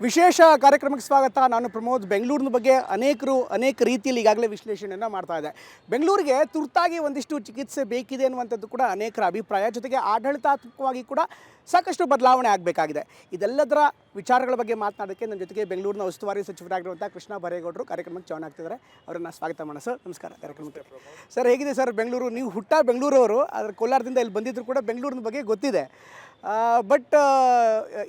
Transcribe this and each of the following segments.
ವಿಶೇಷ ಕಾರ್ಯಕ್ರಮಕ್ಕೆ ಸ್ವಾಗತ. ನಾನು ಪ್ರಮೋದ್. ಬೆಂಗಳೂರಿನ ಬಗ್ಗೆ ಅನೇಕ ರೀತಿಯಲ್ಲಿ ಈಗಾಗಲೇ ವಿಶ್ಲೇಷಣೆಯನ್ನು ಮಾಡ್ತಾ ಇದೆ. ಬೆಂಗಳೂರಿಗೆ ತುರ್ತಾಗಿ ಒಂದಿಷ್ಟು ಚಿಕಿತ್ಸೆ ಬೇಕಿದೆ ಅನ್ನುವಂಥದ್ದು ಕೂಡ ಅನೇಕರ ಅಭಿಪ್ರಾಯ. ಜೊತೆಗೆ ಆಡಳಿತಾತ್ಮಕವಾಗಿ ಕೂಡ ಸಾಕಷ್ಟು ಬದಲಾವಣೆ ಆಗಬೇಕಾಗಿದೆ. ಇದೆಲ್ಲದರ ವಿಚಾರಗಳ ಬಗ್ಗೆ ಮಾತನಾಡೋಕ್ಕೆ ನನ್ನ ಜೊತೆಗೆ ಬೆಂಗಳೂರಿನ ಉಸ್ತುವಾರಿ ಸಚಿವರಾಗಿರುವಂಥ ಕೃಷ್ಣ ಬೈರೇಗೌಡರು ಕಾರ್ಯಕ್ರಮಕ್ಕೆ ಜಾಯ್ನ್ ಆಗ್ತಿದ್ದಾರೆ. ಅವರನ್ನು ಸ್ವಾಗತ ಮಾಡೋಣ. ಸರ್ ನಮಸ್ಕಾರ ಕಾರ್ಯಕ್ರಮಕ್ಕೆ. ಸರ್ ಹೇಗಿದೆ ಸರ್ ಬೆಂಗಳೂರು? ನೀವು ಬೆಂಗಳೂರವರು, ಆದರೆ ಕೋಲಾರದಿಂದ ಇಲ್ಲಿ ಬಂದಿದ್ದರೂ ಕೂಡ ಬೆಂಗಳೂರಿನ ಬಗ್ಗೆ ಗೊತ್ತಿದೆ. ಬಟ್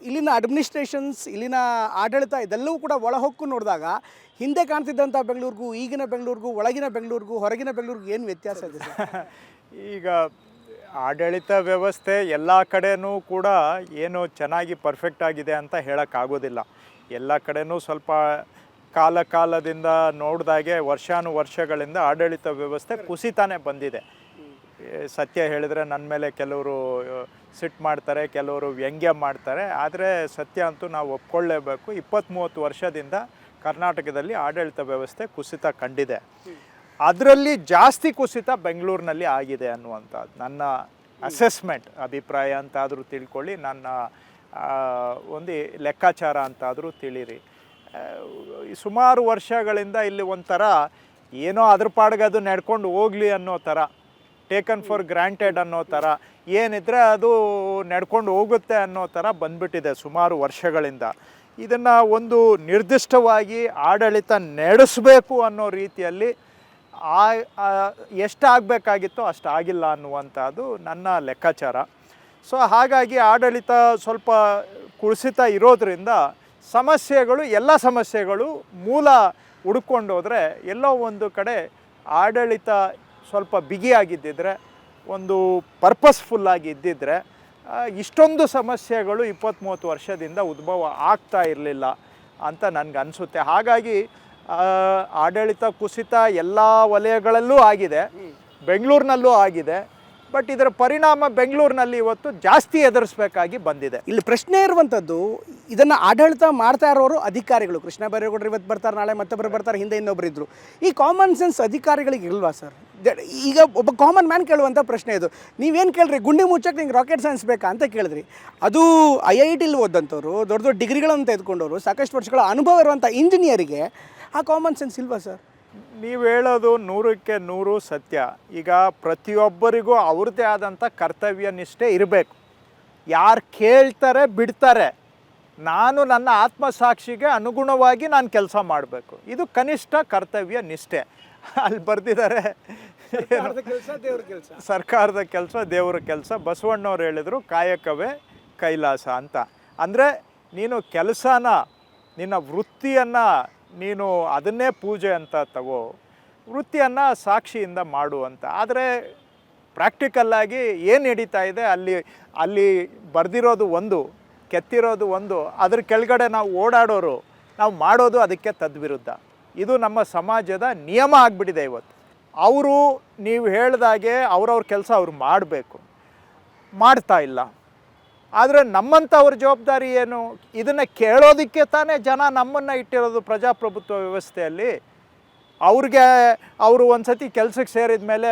ಇಲ್ಲಿನ ಅಡ್ಮಿನಿಸ್ಟ್ರೇಷನ್ಸ್, ಇಲ್ಲಿನ ಆಡಳಿತ ಇದೆಲ್ಲವೂ ಕೂಡ ಒಳಹೊಕ್ಕು ನೋಡಿದಾಗ ಹಿಂದೆ ಕಾಣ್ತಿದ್ದಂಥ ಬೆಂಗಳೂರಿಗೂ ಈಗಿನ ಬೆಂಗಳೂರಿಗೂ, ಒಳಗಿನ ಬೆಂಗಳೂರಿಗೂ ಹೊರಗಿನ ಬೆಂಗಳೂರಿಗೂ ಏನು ವ್ಯತ್ಯಾಸ ಇದೆ ಸರ್? ಈಗ ಆಡಳಿತ ವ್ಯವಸ್ಥೆ ಎಲ್ಲ ಕಡೆನೂ ಕೂಡ ಏನು ಚೆನ್ನಾಗಿ ಪರ್ಫೆಕ್ಟ್ ಆಗಿದೆ ಅಂತ ಹೇಳೋಕ್ಕಾಗೋದಿಲ್ಲ. ಎಲ್ಲ ಕಡೆನೂ ಸ್ವಲ್ಪ ಕಾಲದಿಂದ ನೋಡಿದಾಗೆ ವರ್ಷಗಳಿಂದ ಆಡಳಿತ ವ್ಯವಸ್ಥೆ ಕುಸಿತಾನೆ ಬಂದಿದೆ. ಸತ್ಯ ಹೇಳಿದರೆ ನನ್ನ ಮೇಲೆ ಕೆಲವರು ಸಿಟ್ಟು ಮಾಡ್ತಾರೆ, ಕೆಲವರು ವ್ಯಂಗ್ಯ ಮಾಡ್ತಾರೆ. ಆದರೆ ಸತ್ಯ ಅಂತೂ ನಾವು ಒಪ್ಕೊಳ್ಳೇಬೇಕು. 20-30 ವರ್ಷದಿಂದ ಕರ್ನಾಟಕದಲ್ಲಿ ಆಡಳಿತ ವ್ಯವಸ್ಥೆ ಕುಸಿತ ಕಂಡಿದೆ. ಅದರಲ್ಲಿ ಜಾಸ್ತಿ ಕುಸಿತ ಬೆಂಗಳೂರಿನಲ್ಲಿ ಆಗಿದೆ ಅನ್ನುವಂಥದ್ದು ನನ್ನ ಅಸೆಸ್ಮೆಂಟ್, ಅಭಿಪ್ರಾಯ ಅಂತಾದರೂ ತಿಳ್ಕೊಳ್ಳಿ, ನನ್ನ ಒಂದು ಲೆಕ್ಕಾಚಾರ ಅಂತಾದರೂ ತಿಳಿರಿ. ಸುಮಾರು ವರ್ಷಗಳಿಂದ ಇಲ್ಲಿ ಒಂಥರ ಏನೋ ಅದ್ರ ಪಾಡಿಗೆ ಅದು ನಡ್ಕೊಂಡು ಹೋಗಲಿ ಅನ್ನೋ ಥರ, ಟೇಕನ್ ಫಾರ್ ಗ್ರಾಂಟೆಡ್ ಅನ್ನೋ ಥರ, ಏನಿದ್ರೆ ಅದು ನಡ್ಕೊಂಡು ಹೋಗುತ್ತೆ ಅನ್ನೋ ಥರ ಬಂದ್ಬಿಟ್ಟಿದೆ ಸುಮಾರು ವರ್ಷಗಳಿಂದ. ಇದನ್ನು ಒಂದು ನಿರ್ದಿಷ್ಟವಾಗಿ ಆಡಳಿತ ನಡೆಸಬೇಕು ಅನ್ನೋ ರೀತಿಯಲ್ಲಿ ಎಷ್ಟಾಗಬೇಕಾಗಿತ್ತೋ ಅಷ್ಟು ಆಗಿಲ್ಲ ಅನ್ನುವಂಥದ್ದು ನನ್ನ ಲೆಕ್ಕಾಚಾರ. ಸೊ ಹಾಗಾಗಿ ಆಡಳಿತ ಸ್ವಲ್ಪ ಕುಸಿತ ಇರೋದರಿಂದ ಎಲ್ಲ ಸಮಸ್ಯೆಗಳು ಮೂಲ ಹುಡ್ಕೊಂಡು ಹೋದರೆ ಎಲ್ಲೋ ಒಂದು ಕಡೆ ಆಡಳಿತ ಸ್ವಲ್ಪ ಬಿಗಿಯಾಗಿದ್ದಿದ್ರೆ, ಒಂದು ಪರ್ಪಸ್ಫುಲ್ಲಾಗಿ ಇದ್ದಿದ್ದರೆ ಇಷ್ಟೊಂದು ಸಮಸ್ಯೆಗಳು 20-30 ವರ್ಷದಿಂದ ಉದ್ಭವ ಆಗ್ತಾ ಇರಲಿಲ್ಲ ಅಂತ ನನಗನ್ಸುತ್ತೆ. ಹಾಗಾಗಿ ಆಡಳಿತ ಕುಸಿತ ಎಲ್ಲ ವಲಯಗಳಲ್ಲೂ ಆಗಿದೆ, ಬೆಂಗಳೂರಿನಲ್ಲೂ ಆಗಿದೆ. ಬಟ್ ಇದರ ಪರಿಣಾಮ ಬೆಂಗಳೂರಿನಲ್ಲಿ ಇವತ್ತು ಜಾಸ್ತಿ ಎದುರಿಸಬೇಕಾಗಿ ಬಂದಿದೆ. ಇಲ್ಲಿ ಪ್ರಶ್ನೆ ಇರುವಂಥದ್ದು, ಇದನ್ನು ಆಡಳಿತ ಮಾಡ್ತಾ ಇರೋರು ಅಧಿಕಾರಿಗಳು. ಕೃಷ್ಣ ಬೈರೇಗೌಡರು ಇವತ್ತು ಬರ್ತಾರೆ, ನಾಳೆ ಮತ್ತೊಬ್ಬರು ಬರ್ತಾರೆ, ಹಿಂದೆ ಇನ್ನೊಬ್ಬರು ಇದ್ದರು. ಈ ಕಾಮನ್ ಸೆನ್ಸ್ ಅಧಿಕಾರಿಗಳಿಗೆ ಇಲ್ವಾ ಸರ್? ಈಗ ಒಬ್ಬ ಕಾಮನ್ ಮ್ಯಾನ್ ಕೇಳುವಂಥ ಪ್ರಶ್ನೆ ಇದು. ನೀವೇನು ಕೇಳ್ರಿ, ಗುಂಡಿ ಮುಚ್ಚಕ್ಕೆ ನಿಂಗೆ ರಾಕೆಟ್ ಸೈನ್ಸ್ ಬೇಕಾ ಅಂತ ಕೇಳಿದ್ರಿ. ಅದು IITಲಿ ಓದಂಥವ್ರು, ದೊಡ್ಡ ದೊಡ್ಡ ಡಿಗ್ರಿಗಳನ್ನು ತೆಗೆದುಕೊಂಡವರು, ಸಾಕಷ್ಟು ವರ್ಷಗಳ ಅನುಭವ ಇರುವಂಥ ಇಂಜಿನಿಯರಿಗೆ ಆ ಕಾಮನ್ ಸೆನ್ಸ್ ಇಲ್ವಾ ಸರ್? ನೀವು ಹೇಳೋದು 100ಕ್ಕೆ 100 ಸತ್ಯ. ಈಗ ಪ್ರತಿಯೊಬ್ಬರಿಗೂ ಅವ್ರದ್ದೇ ಆದಂಥ ಕರ್ತವ್ಯ ನಿಷ್ಠೆ ಇರಬೇಕು. ಯಾರು ಕೇಳ್ತಾರೆ ಬಿಡ್ತಾರೆ, ನಾನು ನನ್ನ ಆತ್ಮಸಾಕ್ಷಿಗೆ ಅನುಗುಣವಾಗಿ ನಾನು ಕೆಲಸ ಮಾಡಬೇಕು. ಇದು ಕನಿಷ್ಠ ಕರ್ತವ್ಯ ನಿಷ್ಠೆ. ಅಲ್ಲಿ ಬರೆದಿದ್ದಾರೆ, ಸರ್ಕಾರದ ಕೆಲಸ ದೇವ್ರ ಕೆಲಸ. ಬಸವಣ್ಣವ್ರು ಹೇಳಿದರು ಕಾಯಕವೇ ಕೈಲಾಸ ಅಂತ. ಅಂದರೆ ನೀನು ಕೆಲಸನ, ನಿನ್ನ ವೃತ್ತಿಯನ್ನು ನೀನು ಅದನ್ನೇ ಪೂಜೆ ಅಂತ ತಗೋ, ವೃತ್ತಿಯನ್ನು ಸಾಕ್ಷಿಯಿಂದ ಮಾಡು ಅಂತ. ಆದರೆ ಪ್ರಾಕ್ಟಿಕಲ್ಲಾಗಿ ಏನು ನಡೀತಾ ಇದೆ, ಅಲ್ಲಿ ಬರೆದಿರೋದು ಒಂದು, ಕೆತ್ತಿರೋದು ಒಂದು, ಅದ್ರ ಕೆಳಗಡೆ ನಾವು ಓಡಾಡೋರು, ನಾವು ಮಾಡೋದು ಅದಕ್ಕೆ ತದ್ವಿರುದ್ಧ. ಇದು ನಮ್ಮ ಸಮಾಜದ ನಿಯಮ ಆಗಿಬಿಟ್ಟಿದೆ ಇವತ್ತು. ಅವರು ನೀವು ಹೇಳ್ದಾಗೆ ಅವ್ರವ್ರ ಕೆಲಸ ಅವ್ರು ಮಾಡಬೇಕು, ಮಾಡ್ತಾ ಇಲ್ಲ. ಆದರೆ ನಮ್ಮಂಥವ್ರ ಜವಾಬ್ದಾರಿ ಏನು? ಇದನ್ನು ಕೇಳೋದಕ್ಕೆ ತಾನೇ ಜನ ನಮ್ಮನ್ನು ಇಟ್ಟಿರೋದು ಪ್ರಜಾಪ್ರಭುತ್ವ ವ್ಯವಸ್ಥೆಯಲ್ಲಿ. ಅವರು ಒಂದು ಸತಿ ಕೆಲಸಕ್ಕೆ ಸೇರಿದ ಮೇಲೆ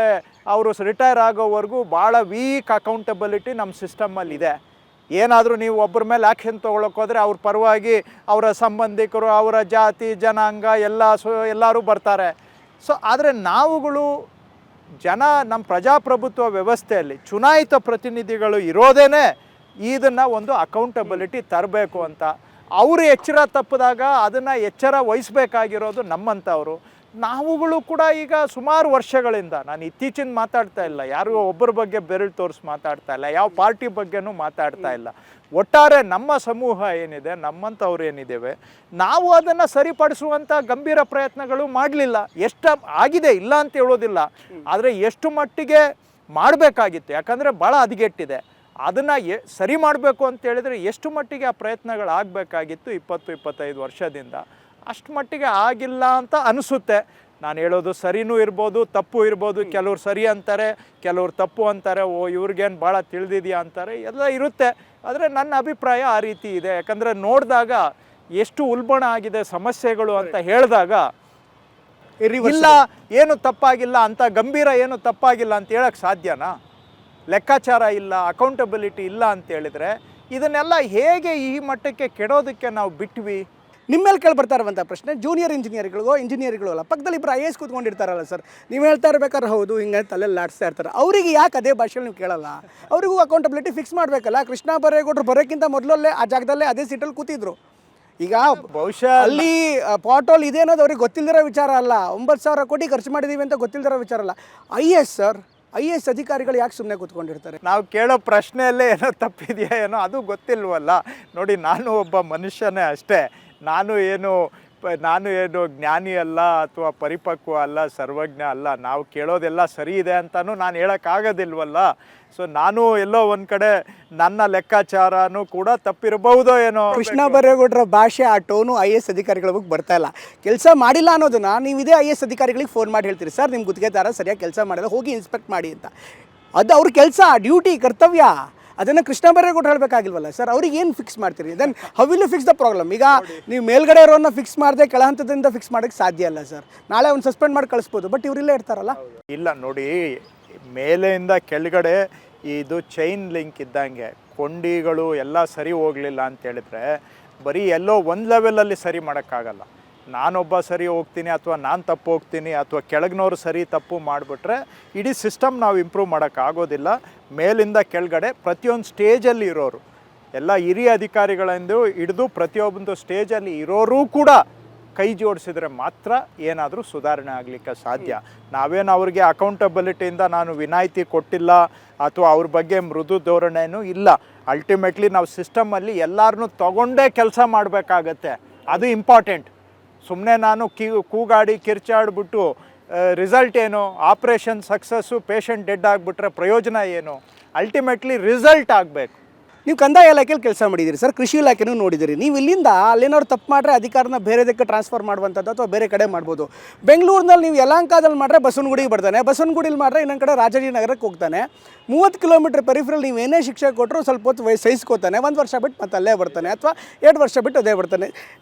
ಅವರು ರಿಟೈರ್ ಆಗೋವರೆಗೂ ಭಾಳ ವೀಕ್ ಅಕೌಂಟಬಿಲಿಟಿ ನಮ್ಮ ಸಿಸ್ಟಮ್ಮಲ್ಲಿದೆ. ಏನಾದರೂ ನೀವು ಒಬ್ಬರ ಮೇಲೆ ಆ್ಯಕ್ಷನ್ ತೊಗೊಳಕ್ಕೆ ಹೋದರೆ ಅವ್ರ ಪರವಾಗಿ ಅವರ ಸಂಬಂಧಿಕರು, ಅವರ ಜಾತಿ ಜನಾಂಗ ಎಲ್ಲರೂ ಬರ್ತಾರೆ. ಸೊ ಆದರೆ ನಾವುಗಳು ನಮ್ಮ ಪ್ರಜಾಪ್ರಭುತ್ವ ವ್ಯವಸ್ಥೆಯಲ್ಲಿ ಚುನಾಯಿತ ಪ್ರತಿನಿಧಿಗಳು ಇರೋದೇ ಇದನ್ನು ಒಂದು ಅಕೌಂಟಬಿಲಿಟಿ ತರಬೇಕು ಅಂತ. ಅವರು ಎಚ್ಚರ ತಪ್ಪಿದಾಗ ಅದನ್ನು ಎಚ್ಚರ ವಹಿಸಬೇಕಾಗಿರೋದು ನಮ್ಮಂಥವರು. ನಾವುಗಳು ಕೂಡ ಈಗ ಸುಮಾರು ವರ್ಷಗಳಿಂದ, ನಾನು ಇತ್ತೀಚಿನ ಮಾತಾಡ್ತಾ ಇಲ್ಲ, ಯಾರು ಒಬ್ಬರ ಬಗ್ಗೆ ಬೆರಳು ತೋರಿಸಿ ಮಾತಾಡ್ತಾ ಇಲ್ಲ, ಯಾವ ಪಾರ್ಟಿ ಬಗ್ಗೆನೂ ಮಾತಾಡ್ತಾ ಇಲ್ಲ. ಒಟ್ಟಾರೆ ನಮ್ಮ ಸಮೂಹ ಏನಿದೆ, ನಮ್ಮಂಥವ್ರು ಏನಿದ್ದೇವೆ, ನಾವು ಅದನ್ನು ಸರಿಪಡಿಸುವಂಥ ಗಂಭೀರ ಪ್ರಯತ್ನಗಳು ಮಾಡಲಿಲ್ಲ. ಎಷ್ಟು ಆಗಿದೆ ಇಲ್ಲ ಅಂತ ಹೇಳೋದಿಲ್ಲ, ಆದರೆ ಎಷ್ಟು ಮಟ್ಟಿಗೆ ಮಾಡಬೇಕಾಗಿತ್ತು, ಯಾಕಂದರೆ ಭಾಳ ಹದಗೆಟ್ಟಿದೆ. ಅದನ್ನು ಸರಿ ಮಾಡಬೇಕು ಅಂತೇಳಿದರೆ ಎಷ್ಟು ಮಟ್ಟಿಗೆ ಆ ಪ್ರಯತ್ನಗಳಾಗಬೇಕಾಗಿತ್ತು 20-25 ವರ್ಷದಿಂದ, ಅಷ್ಟು ಮಟ್ಟಿಗೆ ಆಗಿಲ್ಲ ಅಂತ ಅನಿಸುತ್ತೆ. ನಾನು ಹೇಳೋದು ಸರಿನೂ ಇರ್ಬೋದು, ತಪ್ಪು ಇರ್ಬೋದು. ಕೆಲವ್ರು ಸರಿ ಅಂತಾರೆ, ಕೆಲವ್ರು ತಪ್ಪು ಅಂತಾರೆ, ಇವ್ರಿಗೇನು ಭಾಳ ತಿಳಿದಿದೆಯಾ ಅಂತಾರೆ, ಎಲ್ಲ ಇರುತ್ತೆ. ಆದರೆ ನನ್ನ ಅಭಿಪ್ರಾಯ ಆ ರೀತಿ ಇದೆ. ಯಾಕಂದರೆ ನೋಡಿದಾಗ ಎಷ್ಟು ಉಲ್ಬಣ ಆಗಿದೆ ಸಮಸ್ಯೆಗಳು ಅಂತ ಹೇಳಿದಾಗ, ಇಲ್ಲ ಏನು ತಪ್ಪಾಗಿಲ್ಲ ಅಂತ, ಗಂಭೀರ ಏನು ತಪ್ಪಾಗಿಲ್ಲ ಅಂತ ಹೇಳೋಕ್ಕೆ ಸಾಧ್ಯನಾ? ಲೆಕ್ಕಾಚಾರ ಇಲ್ಲ, ಅಕೌಂಟಬಿಲಿಟಿ ಇಲ್ಲ ಅಂತ ಹೇಳಿದರೆ ಇದನ್ನೆಲ್ಲ ಹೇಗೆ ಈ ಮಟ್ಟಕ್ಕೆ ಕೆಡೋದಕ್ಕೆ ನಾವು ಬಿಟ್ವಿ? ನಿಮ್ಮ ಮೇಲೆ ಕೇಳಿ ಬರ್ತಾ ಇರುವಂಥ ಪ್ರಶ್ನೆ, ಜೂನಿಯರ್ ಇಂಜಿನಿಯರ್ಗಳು ಅಲ್ಲ, ಪಕ್ಕದಲ್ಲಿ ಇಬ್ಬರು IAS ಕೂತ್ಕೊಂಡಿರ್ತಾರಲ್ಲ ಸರ್, ನೀವು ಹೇಳ್ತಾ ಇರ್ಬೇಕಾದ್ರೆ ಹೌದು ಹಿಂಗೆ ತಲೆಯಲ್ಲಿ ಆಡಿಸ್ತಾ ಇರ್ತಾರೆ, ಅವರಿಗೆ ಯಾಕೆ ಅದೇ ಭಾಷೆಯಲ್ಲಿ ನೀವು ಕೇಳಲ್ಲ? ಅವರಿಗೂ ಅಕೌಂಟಬಿಲಿಟಿ ಫಿಕ್ಸ್ ಮಾಡಬೇಕಲ್ಲ. ಕೃಷ್ಣ ಬೈರೇಗೌಡರು ಬರೋಕ್ಕಿಂತ ಮೊದಲಲ್ಲೇ ಆ ಜಾಗದಲ್ಲೇ ಅದೇ ಸೀಟಲ್ಲಿ ಕೂತಿದ್ರು. ಈಗ ಬಹುಶಃ ಅಲ್ಲಿ ಪಾಟೋಲ್ ಇದೆ ಅನ್ನೋದು ಅವ್ರಿಗೆ ಗೊತ್ತಿಲ್ಲದಿರೋ ವಿಚಾರ ಅಲ್ಲ. 9,000 ಕೋಟಿ ಖರ್ಚು ಮಾಡಿದ್ದೀವಿ ಅಂತ ಗೊತ್ತಿಲ್ಲದಿರೋ ವಿಚಾರ ಅಲ್ಲ. IAS ಅಧಿಕಾರಿಗಳು ಯಾಕೆ ಸುಮ್ಮನೆ ಕೂತ್ಕೊಂಡಿರ್ತಾರೆ? ನಾವು ಕೇಳೋ ಪ್ರಶ್ನೆಯಲ್ಲೇ ಏನೋ ತಪ್ಪಿದೆಯಾ ಏನೋ ಅದು ಗೊತ್ತಿಲ್ವಲ್ಲ. ನೋಡಿ, ನಾನು ಒಬ್ಬ ಮನುಷ್ಯನೇ ಅಷ್ಟೇ. ನಾನು ಏನು ಜ್ಞಾನಿ ಅಲ್ಲ ಅಥವಾ ಪರಿಪಕ್ವ ಅಲ್ಲ, ಸರ್ವಜ್ಞ ಅಲ್ಲ. ನಾವು ಕೇಳೋದೆಲ್ಲ ಸರಿ ಇದೆ ಅಂತಲೂ ನಾನು ಹೇಳೋಕ್ಕಾಗೋದಿಲ್ವಲ್ಲ. ಸೊ ನಾನು ಎಲ್ಲೋ ಒಂದು ಕಡೆ ನನ್ನ ಲೆಕ್ಕಾಚಾರನೂ ಕೂಡ ತಪ್ಪಿರಬಹುದೋ ಏನೋ. ಕೃಷ್ಣ ಬೈರೇಗೌಡರ ಭಾಷೆ, ಆ ಟೋನು IAS ಅಧಿಕಾರಿಗಳಿಗೆ ಬರ್ತಾ ಇಲ್ಲ. ಕೆಲಸ ಮಾಡಿಲ್ಲ ಅನ್ನೋದನ್ನ ನೀವು ಇದೇ IAS ಅಧಿಕಾರಿಗಳಿಗೆ ಫೋನ್ ಮಾಡಿ ಹೇಳ್ತೀರಿ, ಸರ್ ನಿಮ್ಮ ಗುತ್ತಿಗೆದಾರ ಸರಿಯಾಗಿ ಕೆಲಸ ಮಾಡಿಲ್ಲ, ಹೋಗಿ ಇನ್ಸ್ಪೆಕ್ಟ್ ಮಾಡಿ ಅಂತ. ಅದು ಅವ್ರ ಕೆಲಸ, ಡ್ಯೂಟಿ, ಕರ್ತವ್ಯ. ಅದನ್ನು ಕೃಷ್ಣ ಬೈರೇಗೌಡರು ಹೇಳಬೇಕಾಗಿಲ್ವಲ್ಲ ಸರ್? ಅವ್ರಿಗೆ ಏನು ಫಿಕ್ಸ್ ಮಾಡ್ತೀರಿ? Then how will you fix the problem? ಈಗ ನೀವು ಮೇಲ್ಗಡೆ ಇರೋನ್ನ ಫಿಕ್ಸ್ ಮಾಡದೆ ಕೆಳ ಹಂತದಿಂದ ಫಿಕ್ಸ್ ಮಾಡೋಕ್ಕೆ ಸಾಧ್ಯ ಅಲ್ಲ ಸರ್. ನಾಳೆ ಅವ್ನು ಸಸ್ಪೆಂಡ್ ಮಾಡಿ ಕಳಿಸ್ಬೋದು, ಬಟ್ ಇವರಿಲ್ಲೇ ಇರ್ತಾರಲ್ಲ. ಇಲ್ಲ ನೋಡಿ, ಮೇಲೆಯಿಂದ ಕೆಳಗಡೆ ಇದು ಚೈನ್ ಲಿಂಕ್ ಇದ್ದಂಗೆ ಕೊಂಡಿಗಳು ಎಲ್ಲ ಸರಿ ಹೋಗಲಿಲ್ಲ ಅಂತ ಹೇಳಿದ್ರೆ ಬರೀ ಎಲ್ಲೋ ಒಂದು ಲೆವೆಲಲ್ಲಿ ಸರಿ ಮಾಡೋಕ್ಕಾಗಲ್ಲ. ನಾನೊಬ್ಬ ಸರಿ ಹೋಗ್ತೀನಿ ಅಥವಾ ನಾನು ತಪ್ಪು ಹೋಗ್ತೀನಿ ಅಥವಾ ಕೆಳಗಿನವ್ರು ಸರಿ ತಪ್ಪು ಮಾಡಿಬಿಟ್ರೆ ಇಡೀ ಸಿಸ್ಟಮ್ ನಾವು ಇಂಪ್ರೂವ್ ಮಾಡೋಕ್ಕಾಗೋದಿಲ್ಲ. ಮೇಲಿಂದ ಕೆಳಗಡೆ ಪ್ರತಿಯೊಂದು ಸ್ಟೇಜಲ್ಲಿ ಇರೋರು ಎಲ್ಲ ಹಿರಿಯ ಅಧಿಕಾರಿಗಳಿಂದ ಹಿಡಿದು ಪ್ರತಿಯೊಂದು ಸ್ಟೇಜಲ್ಲಿ ಇರೋರು ಕೂಡ ಕೈ ಜೋಡಿಸಿದ್ರೆ ಮಾತ್ರ ಏನಾದರೂ ಸುಧಾರಣೆ ಆಗಲಿಕ್ಕೆ ಸಾಧ್ಯ. ನಾವೇನು ಅವ್ರಿಗೆ ಅಕೌಂಟಬಿಲಿಟಿಯಿಂದ ನಾನು ವಿನಾಯಿತಿ ಕೊಟ್ಟಿಲ್ಲ ಅಥವಾ ಅವ್ರ ಬಗ್ಗೆ ಮೃದು ಧೋರಣೆನೂ ಇಲ್ಲ. ಅಲ್ಟಿಮೇಟ್ಲಿ ನಾವು ಸಿಸ್ಟಮಲ್ಲಿ ಎಲ್ಲರನ್ನೂ ತಗೊಂಡೇ ಕೆಲಸ ಮಾಡಬೇಕಾಗತ್ತೆ, ಅದು ಇಂಪಾರ್ಟೆಂಟ್. ಸುಮ್ಮನೆ ನಾನು ಕೂಗಾಡಿ ಕಿರ್ಚಾಡ್ಬಿಟ್ಟು ರಿಸಲ್ಟ್ ಏನು? ಆಪ್ರೇಷನ್ ಸಕ್ಸಸ್ಸು, ಪೇಷಂಟ್ ಡೆಡ್ ಆಗಿಬಿಟ್ರೆ ಪ್ರಯೋಜನ ಏನು? ಅಲ್ಟಿಮೇಟ್ಲಿ ರಿಸಲ್ಟ್ ಆಗಬೇಕು. ನೀವು ಕಂದಾಯ ಇಲಾಖೆಯಲ್ಲಿ ಕೆಲಸ ಮಾಡಿದ್ದೀರಿ ಸರ್, ಕೃಷಿ ಇಲಾಖೆನೂ ನೋಡಿದ್ದೀರಿ. ನೀವು ಇಲ್ಲಿಂದ ಅಲ್ಲೇನವ್ರು ತಪ್ಪು ಮಾಡಿದ್ರೆ ಅಧಿಕಾರನ ಬೇರೆದಕ್ಕೆ ಟ್ರಾನ್ಸ್ಫರ್ ಮಾಡುವಂಥದ್ದು ಅಥವಾ ಬೇರೆ ಕಡೆ ಮಾಡ್ಬೋದು. ಬೆಂಗಳೂರಿನಲ್ಲಿ ನೀವು ಯಲಹಂಕದಲ್ಲಿ ಮಾಡಿದ್ರೆ ಬಸವನಗುಡಿಗೆ ಬರ್ತಾನೆ, ಬಸವನಗುಡಿಲಿ ಮಾಡಿದ್ರೆ ಇನ್ನೊಂದು ಕಡೆ ರಾಜಾಜಿನಗರಕ್ಕೆ ಹೋಗ್ತಾನೆ. 30 ಕಿಲೋಮೀಟರ್ ಪೆರಿಫರಲ್ ನೀವು ಏನೇ ಶಿಕ್ಷೆ ಕೊಟ್ಟರು ಸ್ವಲ್ಪ ಹೊತ್ತು ಸಹಿಸ್ಕೋತಾನೆ. 1 ವರ್ಷ ಬಿಟ್ಟು ಮತ್ತೆ ಅಲ್ಲೇ ಬರ್ತಾನೆ ಅಥವಾ 2 ವರ್ಷ ಬಿಟ್ಟು ಅದೇ ಬರ್ತಾನೆ.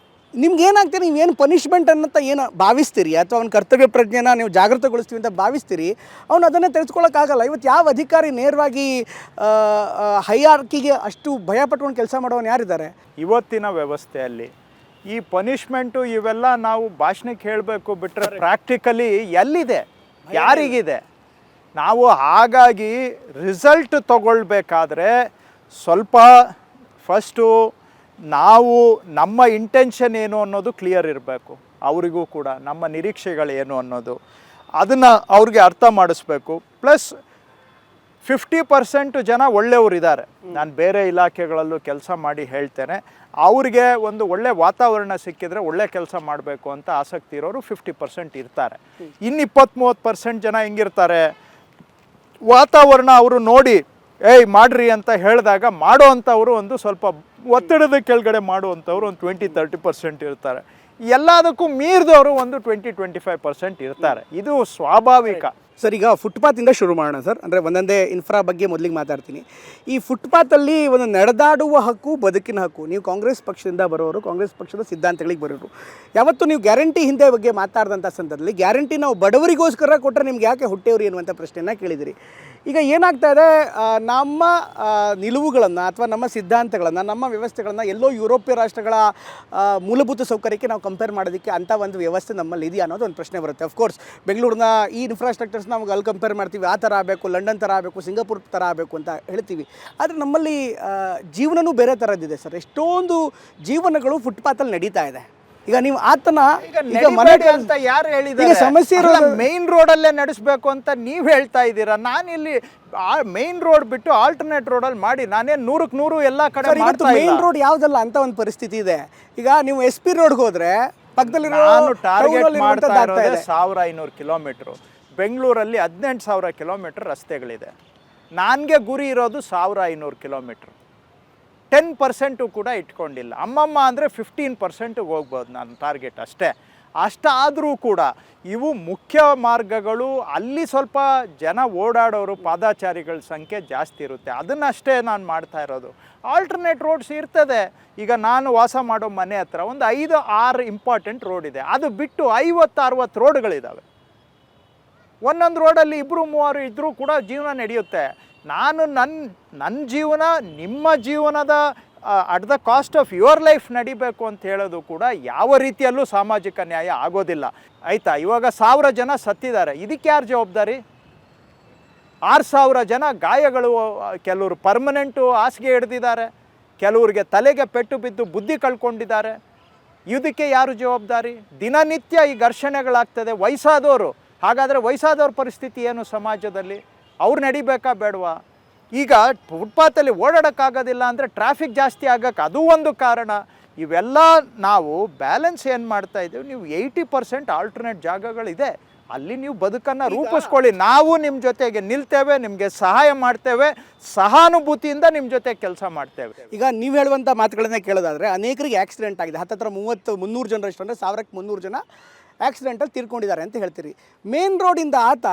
ನಿಮ್ಗೆ ಏನಾಗ್ತೀರಿ? ನೀವೇನು ಪನಿಷ್ಮೆಂಟ್ ಅನ್ನಂತ ಏನು ಭಾವಿಸ್ತೀರಿ ಅಥವಾ ಅವ್ನ ಕರ್ತವ್ಯ ಪ್ರಜ್ಞೆನ ನೀವು ಜಾಗೃತಗೊಳಿಸ್ತೀವಿ ಅಂತ ಭಾವಿಸ್ತೀರಿ, ಅವ್ನು ಅದನ್ನೇ ತೆಗೆದುಕೊಳ್ಳೋಕ್ಕಾಗಲ್ಲ. ಇವತ್ತು ಯಾವ ಅಧಿಕಾರಿ ನೇರವಾಗಿ ಹೈಯಾರ್ಕಿಗೆ ಅಷ್ಟು ಭಯ ಪಟ್ಕೊಂಡು ಕೆಲಸ ಮಾಡೋನು ಯಾರಿದ್ದಾರೆ ಇವತ್ತಿನ ವ್ಯವಸ್ಥೆಯಲ್ಲಿ? ಈ ಪನಿಷ್ಮೆಂಟು ಇವೆಲ್ಲ ನಾವು ಭಾಷಣಕ್ಕೆ ಹೇಳಬೇಕು ಬಿಟ್ಟರೆ ಪ್ರಾಕ್ಟಿಕಲಿ ಎಲ್ಲಿದೆ, ಯಾರಿಗಿದೆ? ನಾವು ಹಾಗಾಗಿ ರಿಸಲ್ಟ್ ತಗೊಳ್ಬೇಕಾದ್ರೆ ಸ್ವಲ್ಪ ಫಸ್ಟು ನಾವು ನಮ್ಮ ಇಂಟೆನ್ಷನ್ ಏನು ಅನ್ನೋದು ಕ್ಲಿಯರ್ ಇರಬೇಕು. ಅವರಿಗೂ ಕೂಡ ನಮ್ಮ ನಿರೀಕ್ಷೆಗಳೇನು ಅನ್ನೋದು ಅದನ್ನು ಅವ್ರಿಗೆ ಅರ್ಥ ಮಾಡಿಸ್ಬೇಕು. ಪ್ಲಸ್ 50% ಜನ ಒಳ್ಳೆಯವರಿದ್ದಾರೆ. ನಾನು ಬೇರೆ ಇಲಾಖೆಗಳಲ್ಲೂ ಕೆಲಸ ಮಾಡಿ ಹೇಳ್ತೇನೆ, ಅವ್ರಿಗೆ ಒಂದು ಒಳ್ಳೆ ವಾತಾವರಣ ಸಿಕ್ಕಿದ್ರೆ ಒಳ್ಳೆ ಕೆಲಸ ಮಾಡಬೇಕು ಅಂತ ಆಸಕ್ತಿ ಇರೋರು 50% ಇರ್ತಾರೆ. ಇನ್ನು 20-30% ಜನ ಹೆಂಗಿರ್ತಾರೆ, ವಾತಾವರಣ ಅವರು ನೋಡಿ ಏಯ್ ಮಾಡ್ರಿ ಅಂತ ಹೇಳಿದಾಗ ಮಾಡೋ ಅಂಥವರು ಒಂದು ಸ್ವಲ್ಪ ಒತ್ತಡದ ಕೆಳಗಡೆ ಮಾಡುವಂಥವ್ರು ಒಂದು 20-30% ಇರ್ತಾರೆ. ಎಲ್ಲದಕ್ಕೂ ಮೀರಿದವರು ಒಂದು 20-25% ಇರ್ತಾರೆ. ಇದು ಸ್ವಾಭಾವಿಕ. ಸರ್, ಈಗ ಫುಟ್ಪಾತಿಂದ ಶುರು ಮಾಡೋಣ ಸರ್. ಅಂದರೆ ಒಂದೊಂದೇ ಇನ್ಫ್ರಾ ಬಗ್ಗೆ ಮೊದಲಿಗೆ ಮಾತಾಡ್ತೀನಿ. ಈ ಫುಟ್ಪಾತಲ್ಲಿ ಒಂದು ನಡೆದಾಡುವ ಹಕ್ಕು, ಬದುಕಿನ ಹಕ್ಕು. ನೀವು ಕಾಂಗ್ರೆಸ್ ಪಕ್ಷದಿಂದ ಬರೋರು, ಕಾಂಗ್ರೆಸ್ ಪಕ್ಷದ ಸಿದ್ಧಾಂತಗಳಿಗೆ ಬರೋರು. ಯಾವತ್ತು ನೀವು ಗ್ಯಾರಂಟಿ ಹಿಂದೆ ಬಗ್ಗೆ ಮಾತಾಡಿದಂಥ ಸಂದರ್ಭದಲ್ಲಿ ಗ್ಯಾರಂಟಿ ನಾವು ಬಡವರಿಗೋಸ್ಕರ ಕೊಟ್ಟರೆ ನಿಮ್ಗೆ ಯಾಕೆ ಹುಟ್ಟೇವ್ರಿ ಅನ್ನುವಂಥ ಪ್ರಶ್ನೆಯನ್ನು ಕೇಳಿದಿರಿ. ಈಗ ಏನಾಗ್ತಾ ಇದೆ, ನಮ್ಮ ನಿಲುವುಗಳನ್ನು ಅಥವಾ ನಮ್ಮ ಸಿದ್ಧಾಂತಗಳನ್ನು, ನಮ್ಮ ವ್ಯವಸ್ಥೆಗಳನ್ನು ಎಲ್ಲೋ ಯುರೋಪಿಯ ರಾಷ್ಟ್ರಗಳ ಮೂಲಭೂತ ಸೌಕರ್ಯಕ್ಕೆ ನಾವು ಕಂಪೇರ್ ಮಾಡೋದಕ್ಕೆ ಅಂಥ ಒಂದು ವ್ಯವಸ್ಥೆ ನಮ್ಮಲ್ಲಿ ಇದೆಯಾ ಅನ್ನೋದು ಒಂದು ಪ್ರಶ್ನೆ ಬರುತ್ತೆ. ಅಫ್ಕೋರ್ಸ್ ಬೆಂಗಳೂರಿನ ಈ ಇನ್ಫ್ರಾಸ್ಟ್ರಕ್ಚರ್ಸ್ ನಾವು ಅಲ್ಲಿ ಕಂಪೇರ್ ಮಾಡ್ತೀವಿ, ಆ ಥರ ಆಗಬೇಕು, ಲಂಡನ್ ಥರ ಆಗಬೇಕು, ಸಿಂಗಾಪುರ್ ಥರ ಆಗಬೇಕು ಅಂತ ಹೇಳ್ತೀವಿ. ಆದರೆ ನಮ್ಮಲ್ಲಿ ಜೀವನನೂ ಬೇರೆ ಥರದ್ದಿದೆ ಸರ್. ಎಷ್ಟೊಂದು ಜೀವನಗಳು ಫುಟ್ಪಾತಲ್ಲಿ ನಡೀತಾ ಇದೆ. ಈಗ ನೀವು ಆತನ ಈಗ ಮನೆ ಅಂತ ಯಾರು ಹೇಳಿದ್ದಾರೆ? ಸಮಸ್ಯೆ ಇರೋದು ಮೇನ್ ರೋಡಲ್ಲೇ ನಡೆಸಬೇಕು ಅಂತ ನೀವು ಹೇಳ್ತಾ ಇದ್ದೀರಾ. ನಾನಿಲ್ಲಿ ಮೇನ್ ರೋಡ್ ಬಿಟ್ಟು ಆಲ್ಟರ್ನೇಟ್ ರೋಡಲ್ಲಿ ಮಾಡಿ ನಾನೇನು 100ಕ್ಕೆ 100 ಎಲ್ಲ ಕಡೆ ಮೇನ್ ರೋಡ್ ಯಾವುದಲ್ಲ ಅಂತ ಒಂದು ಪರಿಸ್ಥಿತಿ ಇದೆ. ಈಗ ನೀವು SP ರೋಡ್ಗೆ ಹೋದ್ರೆ ಪಕ್ಕದಲ್ಲಿರೋ ಟಾರ್ಗೆಟ್ ಮಾಡ್ತಾ ಇರೋದೇ 1500 ಕಿಲೋಮೀಟ್ರು. ಬೆಂಗಳೂರಲ್ಲಿ 18,000 ಕಿಲೋಮೀಟ್ರ್ ರಸ್ತೆಗಳಿದೆ. ನನಗೆ ಗುರಿ ಇರೋದು 1500 ಕಿಲೋಮೀಟ್ರ್. 10% ಕೂಡ ಇಟ್ಕೊಂಡಿಲ್ಲ. ಅಮ್ಮಮ್ಮ ಅಂದರೆ 15% ಹೋಗ್ಬೋದು ನಾನು ಟಾರ್ಗೆಟ್ ಅಷ್ಟೇ. ಅಷ್ಟಾದರೂ ಕೂಡ ಇವು ಮುಖ್ಯ ಮಾರ್ಗಗಳು, ಅಲ್ಲಿ ಸ್ವಲ್ಪ ಜನ ಓಡಾಡೋರು, ಪಾದಾಚಾರಿಗಳ ಸಂಖ್ಯೆ ಜಾಸ್ತಿ ಇರುತ್ತೆ. ಅದನ್ನಷ್ಟೇ ನಾನು ಮಾಡ್ತಾ ಇರೋದು. ಆಲ್ಟರ್ನೇಟ್ ರೋಡ್ಸ್ ಇರ್ತದೆ. ಈಗ ನಾನು ವಾಸ ಮಾಡೋ ಮನೆ ಹತ್ರ ಒಂದು 5-6 ಇಂಪಾರ್ಟೆಂಟ್ ರೋಡ್ ಇದೆ. ಅದು ಬಿಟ್ಟು 50-60 ರೋಡ್ಗಳಿದ್ದಾವೆ. ಒಂದೊಂದು ರೋಡಲ್ಲಿ 2-3 ಇದ್ದರೂ ಕೂಡ ಜೀವನ ನಡೆಯುತ್ತೆ. ನನ್ನ ಜೀವನ ನಿಮ್ಮ ಜೀವನದ at the cost of your life ನಡಿಬೇಕು ಅಂತ ಹೇಳೋದು ಕೂಡ ಯಾವ ರೀತಿಯಲ್ಲೂ ಸಾಮಾಜಿಕ ನ್ಯಾಯ ಆಗೋದಿಲ್ಲ. ಆಯಿತಾ, ಇವಾಗ 1000 ಜನ ಸತ್ತಿದ್ದಾರೆ, ಇದಕ್ಕೆ ಯಾರು ಜವಾಬ್ದಾರಿ? 6000 ಜನ ಗಾಯಗಳು, ಕೆಲವರು ಪರ್ಮನೆಂಟು ಹಾಸಿಗೆ ಹಿಡ್ದಿದ್ದಾರೆ, ಕೆಲವರಿಗೆ ತಲೆಗೆ ಪೆಟ್ಟು ಬಿದ್ದು ಬುದ್ಧಿ ಕಳ್ಕೊಂಡಿದ್ದಾರೆ. ಇದಕ್ಕೆ ಯಾರು ಜವಾಬ್ದಾರಿ? ದಿನನಿತ್ಯ ಈ ಘರ್ಷಣೆಗಳಾಗ್ತದೆ. ವಯಸ್ಸಾದವರು, ಹಾಗಾದರೆ ವಯಸ್ಸಾದವ್ರ ಪರಿಸ್ಥಿತಿ ಏನು ಸಮಾಜದಲ್ಲಿ? ಅವ್ರು ನಡಿಬೇಕಾ ಬೇಡವಾ? ಈಗ ಫುಟ್ಪಾತಲ್ಲಿ ಓಡಾಡೋಕ್ಕಾಗೋದಿಲ್ಲ ಅಂದರೆ ಟ್ರಾಫಿಕ್ ಜಾಸ್ತಿ ಆಗೋಕ್ಕೆ ಅದು ಒಂದು ಕಾರಣ. ಇವೆಲ್ಲ ನಾವು ಬ್ಯಾಲೆನ್ಸ್ ಏನು ಮಾಡ್ತಾ ಇದ್ದೀವಿ, ನೀವು 80% ಆಲ್ಟರ್ನೇಟ್ ಜಾಗಗಳಿದೆ, ಅಲ್ಲಿ ನೀವು ಬದುಕನ್ನು ರೂಪಿಸ್ಕೊಳ್ಳಿ. ನಾವು ನಿಮ್ಮ ಜೊತೆಗೆ ನಿಲ್ತೇವೆ, ನಿಮಗೆ ಸಹಾಯ ಮಾಡ್ತೇವೆ, ಸಹಾನುಭೂತಿಯಿಂದ ನಿಮ್ಮ ಜೊತೆ ಕೆಲಸ ಮಾಡ್ತೇವೆ. ಈಗ ನೀವು ಹೇಳುವಂಥ ಮಾತುಗಳನ್ನೇ ಕೇಳೋದಾದರೆ ಅನೇಕರಿಗೆ ಆಕ್ಸಿಡೆಂಟ್ ಆಗಿದೆ. ಹತ್ತತ್ರ 300 ಜನರಷ್ಟು, ಅಂದರೆ 1300 ಜನ ಆಕ್ಸಿಡೆಂಟಲ್ಲಿ ತೀರ್ಕೊಂಡಿದ್ದಾರೆ ಅಂತ ಹೇಳ್ತೀರಿ. ಮೇನ್ ರೋಡಿಂದ ಆತ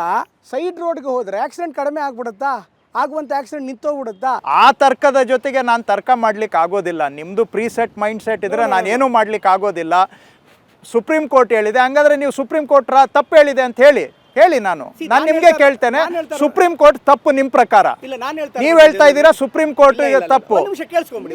ಸೈಡ್ ರೋಡ್ಗೆ ಹೋದರೆ ಆಕ್ಸಿಡೆಂಟ್ ಕಡಿಮೆ ಆಗ್ಬಿಡುತ್ತಾ? ಆಗುವಂಥ ಆಕ್ಸಿಡೆಂಟ್ ನಿಂತೋಗ್ಬಿಡುತ್ತಾ? ಆ ತರ್ಕದ ಜೊತೆಗೆ ನಾನು ತರ್ಕ ಮಾಡ್ಲಿಕ್ಕೆ ಆಗೋದಿಲ್ಲ. ನಿಮ್ಮದು ಪ್ರೀಸೆಟ್ ಮೈಂಡ್ ಸೆಟ್ ಇದ್ರೆ ನಾನೇನು ಮಾಡ್ಲಿಕ್ಕೆ ಆಗೋದಿಲ್ಲ. ಸುಪ್ರೀಂ ಕೋರ್ಟ್ ಹೇಳಿದೆ, ಹಂಗಾದ್ರೆ ನೀವು ಸುಪ್ರೀಂ ಕೋರ್ಟ್ ತಪ್ಪು ಹೇಳಿದೆ ಅಂತ ಹೇಳಿ ನಾನು ನಿಮ್ಗೆ ಕೇಳ್ತೇನೆ, ಸುಪ್ರೀಂ ಕೋರ್ಟ್ ತಪ್ಪು ನಿಮ್ಮ ಪ್ರಕಾರ? ನೀವು ಹೇಳ್ತಾ ಇದ್ದೀರಾ ಸುಪ್ರೀಂ ಕೋರ್ಟ್ ತಪ್ಪು.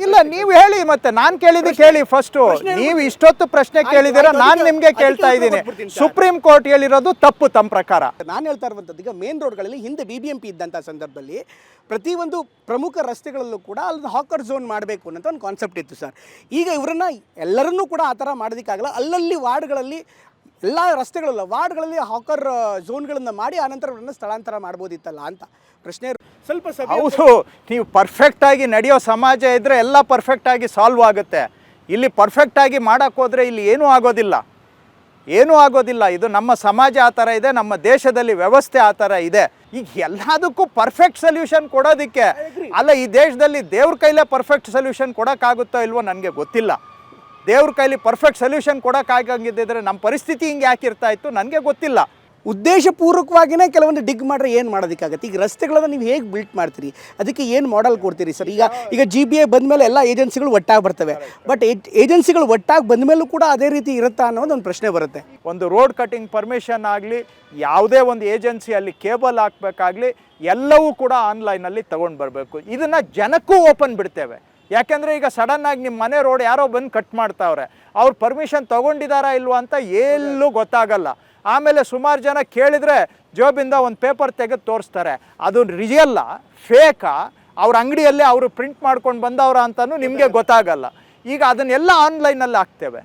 ಇಲ್ಲ, ನೀವು ಹೇಳಿ, ಮತ್ತೆ ನಾನು ಕೇಳಿದ್ದಕ್ಕೆ ಹೇಳಿ ಫಸ್ಟ್. ನೀವು ಇಷ್ಟೊತ್ತು ಪ್ರಶ್ನೆ ಕೇಳಿದಿರ, ನಾನು ನಿಮ್ಗೆ ಕೇಳ್ತಾ ಇದ್ದೀನಿ. ಸುಪ್ರೀಂ ಕೋರ್ಟ್ ಹೇಳಿರೋದು ತಪ್ಪು ತಮ್ಮ ಪ್ರಕಾರ. ನಾನು ಹೇಳ್ತಾ ಇರುವಂಥದ್ದು, ಈಗ ಮೇನ್ ರೋಡ್ಗಳಲ್ಲಿ ಹಿಂದೆ BBMP ಇದ್ದಂಥ ಸಂದರ್ಭದಲ್ಲಿ ಪ್ರತಿಯೊಂದು ಪ್ರಮುಖ ರಸ್ತೆಗಳಲ್ಲೂ ಕೂಡ ಅಲ್ಲಿ ಹಾಕರ್ ಝೋನ್ ಮಾಡಬೇಕು ಅನ್ನೋ ಒಂದು ಕಾನ್ಸೆಪ್ಟ್ ಇತ್ತು ಸರ್. ಈಗ ಇವರನ್ನ ಎಲ್ಲರನ್ನೂ ಕೂಡ ಆ ಥರ ಮಾಡೋದಕ್ಕಾಗಲ್ಲ. ಅಲ್ಲಲ್ಲಿ ವಾರ್ಡ್ಗಳಲ್ಲಿ, ಎಲ್ಲ ರಸ್ತೆಗಳಲ್ಲ, ವಾರ್ಡ್ಗಳಲ್ಲಿ ಹಾಕರ್ ಝೋನ್ಗಳನ್ನು ಮಾಡಿ ಆನಂತರ ಅವರನ್ನು ಸ್ಥಳಾಂತರ ಮಾಡ್ಬೋದಿತ್ತಲ್ಲ ಅಂತ ಪ್ರಶ್ನೆ. ಸ್ವಲ್ಪ ಹೌದು, ನೀವು ಪರ್ಫೆಕ್ಟಾಗಿ ನಡೆಯೋ ಸಮಾಜ ಇದ್ದರೆ ಎಲ್ಲ ಪರ್ಫೆಕ್ಟಾಗಿ ಸಾಲ್ವ್ ಆಗುತ್ತೆ. ಇಲ್ಲಿ ಪರ್ಫೆಕ್ಟಾಗಿ ಮಾಡೋಕ್ಕೆ ಹೋದರೆ ಇಲ್ಲಿ ಏನೂ ಆಗೋದಿಲ್ಲ. ಇದು ನಮ್ಮ ಸಮಾಜ ಆ ಥರ ಇದೆ, ನಮ್ಮ ದೇಶದಲ್ಲಿ ವ್ಯವಸ್ಥೆ ಆ ಥರ ಇದೆ. ಈಗ ಎಲ್ಲದಕ್ಕೂ ಪರ್ಫೆಕ್ಟ್ ಸೊಲ್ಯೂಷನ್ ಕೊಡೋದಕ್ಕೆ ಅಲ್ಲ, ಈ ದೇಶದಲ್ಲಿ ದೇವ್ರ ಕೈಲೇ ಪರ್ಫೆಕ್ಟ್ ಸೊಲ್ಯೂಷನ್ ಕೊಡೋಕ್ಕಾಗುತ್ತೋ ಇಲ್ವೋ ನನಗೆ ಗೊತ್ತಿಲ್ಲ. ದೇವ್ರ ಕೈಲಿ ಪರ್ಫೆಕ್ಟ್ ಸೊಲ್ಯೂಷನ್ ಕೊಡೋಕ್ಕಾಗಂಗಿದ್ದಿದ್ರೆ ನಮ್ಮ ಪರಿಸ್ಥಿತಿ ಹಿಂಗೆ ಯಾಕಿರ್ತಾ ಇತ್ತು ನನಗೆ ಗೊತ್ತಿಲ್ಲ. ಉದ್ದೇಶಪೂರ್ವಕವಾಗಿಯೇ ಕೆಲವೊಂದು ಡಿಗ್ ಮಾಡ್ರೆ ಏನು ಮಾಡೋದಕ್ಕಾಗತ್ತೆ? ಈಗ ರಸ್ತೆಗಳನ್ನು ನೀವು ಹೇಗೆ ಬಿಲ್ಟ್ ಮಾಡ್ತೀರಿ, ಅದಕ್ಕೆ ಏನು ಮಾಡೆಲ್ ಕೊಡ್ತೀರಿ ಸರ್? ಈಗ GBA ಬಂದ ಮೇಲೆ ಎಲ್ಲ ಏಜೆನ್ಸಿಗಳು ಒಟ್ಟಾಗಿ ಬರ್ತವೆ, ಬಟ್ ಏಜೆನ್ಸಿಗಳು ಒಟ್ಟಾಗಿ ಬಂದ ಮೇಲೂ ಕೂಡ ಅದೇ ರೀತಿ ಇರುತ್ತಾ ಅನ್ನೋದು ಒಂದು ಪ್ರಶ್ನೆ ಬರುತ್ತೆ. ಒಂದು ರೋಡ್ ಕಟಿಂಗ್ ಪರ್ಮಿಷನ್ ಆಗಲಿ, ಯಾವುದೇ ಒಂದು ಏಜೆನ್ಸಿಯಲ್ಲಿ ಕೇಬಲ್ ಹಾಕಬೇಕಾಗಲಿ, ಎಲ್ಲವೂ ಕೂಡ ಆನ್ಲೈನಲ್ಲಿ ತೊಗೊಂಡು ಬರಬೇಕು. ಇದನ್ನು ಜನಕ್ಕೂ ಓಪನ್ ಬಿಡ್ತೇವೆ. ಯಾಕೆಂದರೆ ಈಗ ಸಡನ್ನಾಗಿ ನಿಮ್ಮ ಮನೆ ರೋಡ್ ಯಾರೋ ಬಂದು ಕಟ್ ಮಾಡ್ತಾವ್ರೆ, ಅವ್ರು ಪರ್ಮಿಷನ್ ತೊಗೊಂಡಿದ್ದಾರಾ ಇಲ್ವಾ ಅಂತ ಎಲ್ಲೂ ಗೊತ್ತಾಗಲ್ಲ. ಆಮೇಲೆ ಸುಮಾರು ಜನ ಕೇಳಿದರೆ ಜೋಬಿಂದ ಒಂದು ಪೇಪರ್ ತೆಗೆದು ತೋರಿಸ್ತಾರೆ, ಅದು ರಿಯಲ್ಲ ಫೇಕಾ, ಅವ್ರ ಅಂಗಡಿಯಲ್ಲೇ ಅವರು ಪ್ರಿಂಟ್ ಮಾಡ್ಕೊಂಡು ಬಂದವ್ರ ಅಂತಲೂ ನಿಮಗೆ ಗೊತ್ತಾಗಲ್ಲ. ಈಗ ಅದನ್ನೆಲ್ಲ ಆನ್ಲೈನಲ್ಲಿ ಹಾಕ್ತೇವೆ.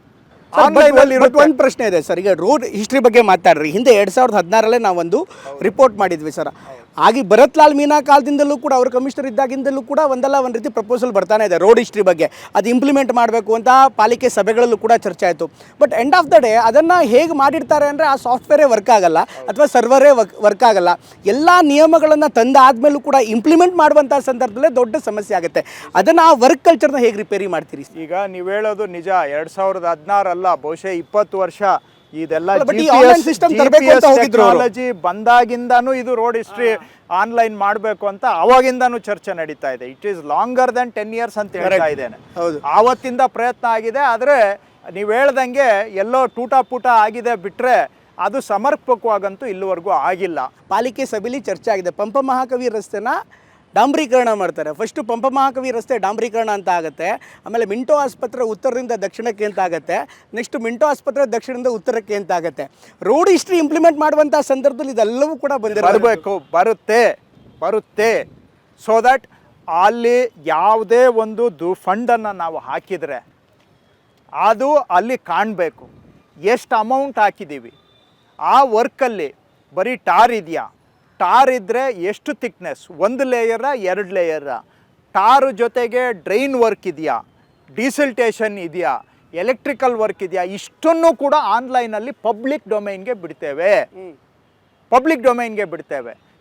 ಆನ್ಲೈನಲ್ಲಿ ಒಂದು ಪ್ರಶ್ನೆ ಇದೆ ಸರ್, ಈಗ ರೋಡ್ ಹಿಸ್ಟ್ರಿ ಬಗ್ಗೆ ಮಾತಾಡ್ರಿ. ಹಿಂದೆ 2016ರಲ್ಲೇ ನಾವೊಂದು ರಿಪೋರ್ಟ್ ಮಾಡಿದ್ವಿ ಸರ್. ಹಾಗೆ ಭರತ್ ಲಾಲ್ ಮೀನಾ ಕಾಲದಿಂದಲೂ ಕೂಡ, ಅವರು ಕಮಿಷನರ್ ಇದ್ದಾಗಿಂದಲೂ ಕೂಡ ಒಂದಲ್ಲ ಒಂದು ರೀತಿ ಪ್ರಪೋಸಲ್ ಬರ್ತಾನೆ ಇದೆ ರೋಡ್ ಹಿಸ್ಟ್ರಿ ಬಗ್ಗೆ. ಅದು ಇಂಪ್ಲಿಮೆಂಟ್ ಮಾಡಬೇಕು ಅಂತ ಪಾಲಿಕೆ ಸಭೆಗಳಲ್ಲೂ ಕೂಡ ಚರ್ಚೆ ಆಯಿತು. But end of the day ಅದನ್ನು ಹೇಗೆ ಮಾಡಿರ್ತಾರೆ ಅಂದರೆ ಆ ಸಾಫ್ಟ್ವೇರೇ ವರ್ಕ್ ಆಗಲ್ಲ, ಅಥವಾ ಸರ್ವರೇ ವರ್ಕ್ ಆಗಲ್ಲ. ಎಲ್ಲ ನಿಯಮಗಳನ್ನು ತಂದಾದ್ಮೇಲೂ ಕೂಡ ಇಂಪ್ಲಿಮೆಂಟ್ ಮಾಡುವಂಥ ಸಂದರ್ಭದಲ್ಲೇ ದೊಡ್ಡ ಸಮಸ್ಯೆ ಆಗುತ್ತೆ. ಅದನ್ನು ಆ ವರ್ಕ್ ಕಲ್ಚರ್ನ ಹೇಗೆ ರಿಪೇರಿ ಮಾಡ್ತೀರಿ? ಈಗ ನೀವು ಹೇಳೋದು ನಿಜ. 2016 ಅಲ್ಲ, ಬಹುಶಃ 20 ವರ್ಷ ಇದೆಲ್ಲ ಟೆಕ್ನಾಲಜಿ ಬಂದಾಗಿಂದಾನು ಇದು ರೋಡ್ ಹಿಸ್ಟ್ರಿ ಆನ್ಲೈನ್ ಮಾಡಬೇಕು ಅಂತ ಅವಾಗಿಂದಾನು ಚರ್ಚೆ ನಡೀತಾ ಇದೆ. It is longer than 10 years ಅಂತ ಹೇಳ್ತಾ ಇದ್ದೇನೆ. ಆವತ್ತಿಂದ ಪ್ರಯತ್ನ ಆಗಿದೆ, ಆದರೆ ನೀವು ಹೇಳ್ದಂಗೆ ಎಲ್ಲೋ ಟೂಟ ಆಗಿದೆ ಬಿಟ್ಟರೆ ಅದು ಸಮರ್ಪಕವಾಗಂತೂ ಇಲ್ಲಿವರೆಗೂ ಆಗಿಲ್ಲ. ಪಾಲಿಕೆ ಸಭೆಯಲ್ಲಿ ಚರ್ಚೆ ಆಗಿದೆ, ಪಂಪ ಮಹಾಕವಿ ರಸ್ತೆನ ಡಾಂಬರೀಕರಣ ಮಾಡ್ತಾರೆ. ಫಸ್ಟು ಪಂಪ ಮಹಾಕವಿ ರಸ್ತೆ ಡಾಂಬರೀಕರಣ ಅಂತ ಆಗುತ್ತೆ, ಆಮೇಲೆ ಮಿಂಟೋ ಆಸ್ಪತ್ರೆ ಉತ್ತರದಿಂದ ದಕ್ಷಿಣಕ್ಕೆ ಅಂತ ಆಗುತ್ತೆ, ನೆಕ್ಸ್ಟ್ ಮಿಂಟೋ ಆಸ್ಪತ್ರೆ ದಕ್ಷಿಣದಿಂದ ಉತ್ತರಕ್ಕೆ ಅಂತ ಆಗುತ್ತೆ. ರೋಡ್ ಹಿಸ್ಟ್ರಿ ಇಂಪ್ಲಿಮೆಂಟ್ ಮಾಡುವಂಥ ಸಂದರ್ಭದಲ್ಲಿ ಇದೆಲ್ಲವೂ ಕೂಡ ಬರುತ್ತೆ. ಸೊ ದಟ್ ಅಲ್ಲಿ ಯಾವುದೇ ಒಂದು ಫಂಡನ್ನು ನಾವು ಹಾಕಿದರೆ ಅದು ಅಲ್ಲಿ ಕಾಣಬೇಕು. ಎಷ್ಟು ಅಮೌಂಟ್ ಹಾಕಿದ್ದೀವಿ, ಆ ವರ್ಕಲ್ಲಿ ಬರೀ ಟಾರ್ ಇದೆಯಾ, ಟಾರ್ ಇದ್ದರೆ ಎಷ್ಟು ಥಿಕ್ನೆಸ್, 1 ಲೇಯರ 2 ಲೇಯರ, ಟಾರು ಜೊತೆಗೆ ಡ್ರೈನ್ ವರ್ಕ್ ಇದೆಯಾ, ಡೀಸಲ್ಟೇಷನ್ ಇದೆಯಾ, ಎಲೆಕ್ಟ್ರಿಕಲ್ ವರ್ಕ್ ಇದೆಯಾ, ಇಷ್ಟನ್ನು ಕೂಡ ಆನ್ಲೈನಲ್ಲಿ ಪಬ್ಲಿಕ್ ಡೊಮೈನ್ಗೆ ಬಿಡ್ತೇವೆ.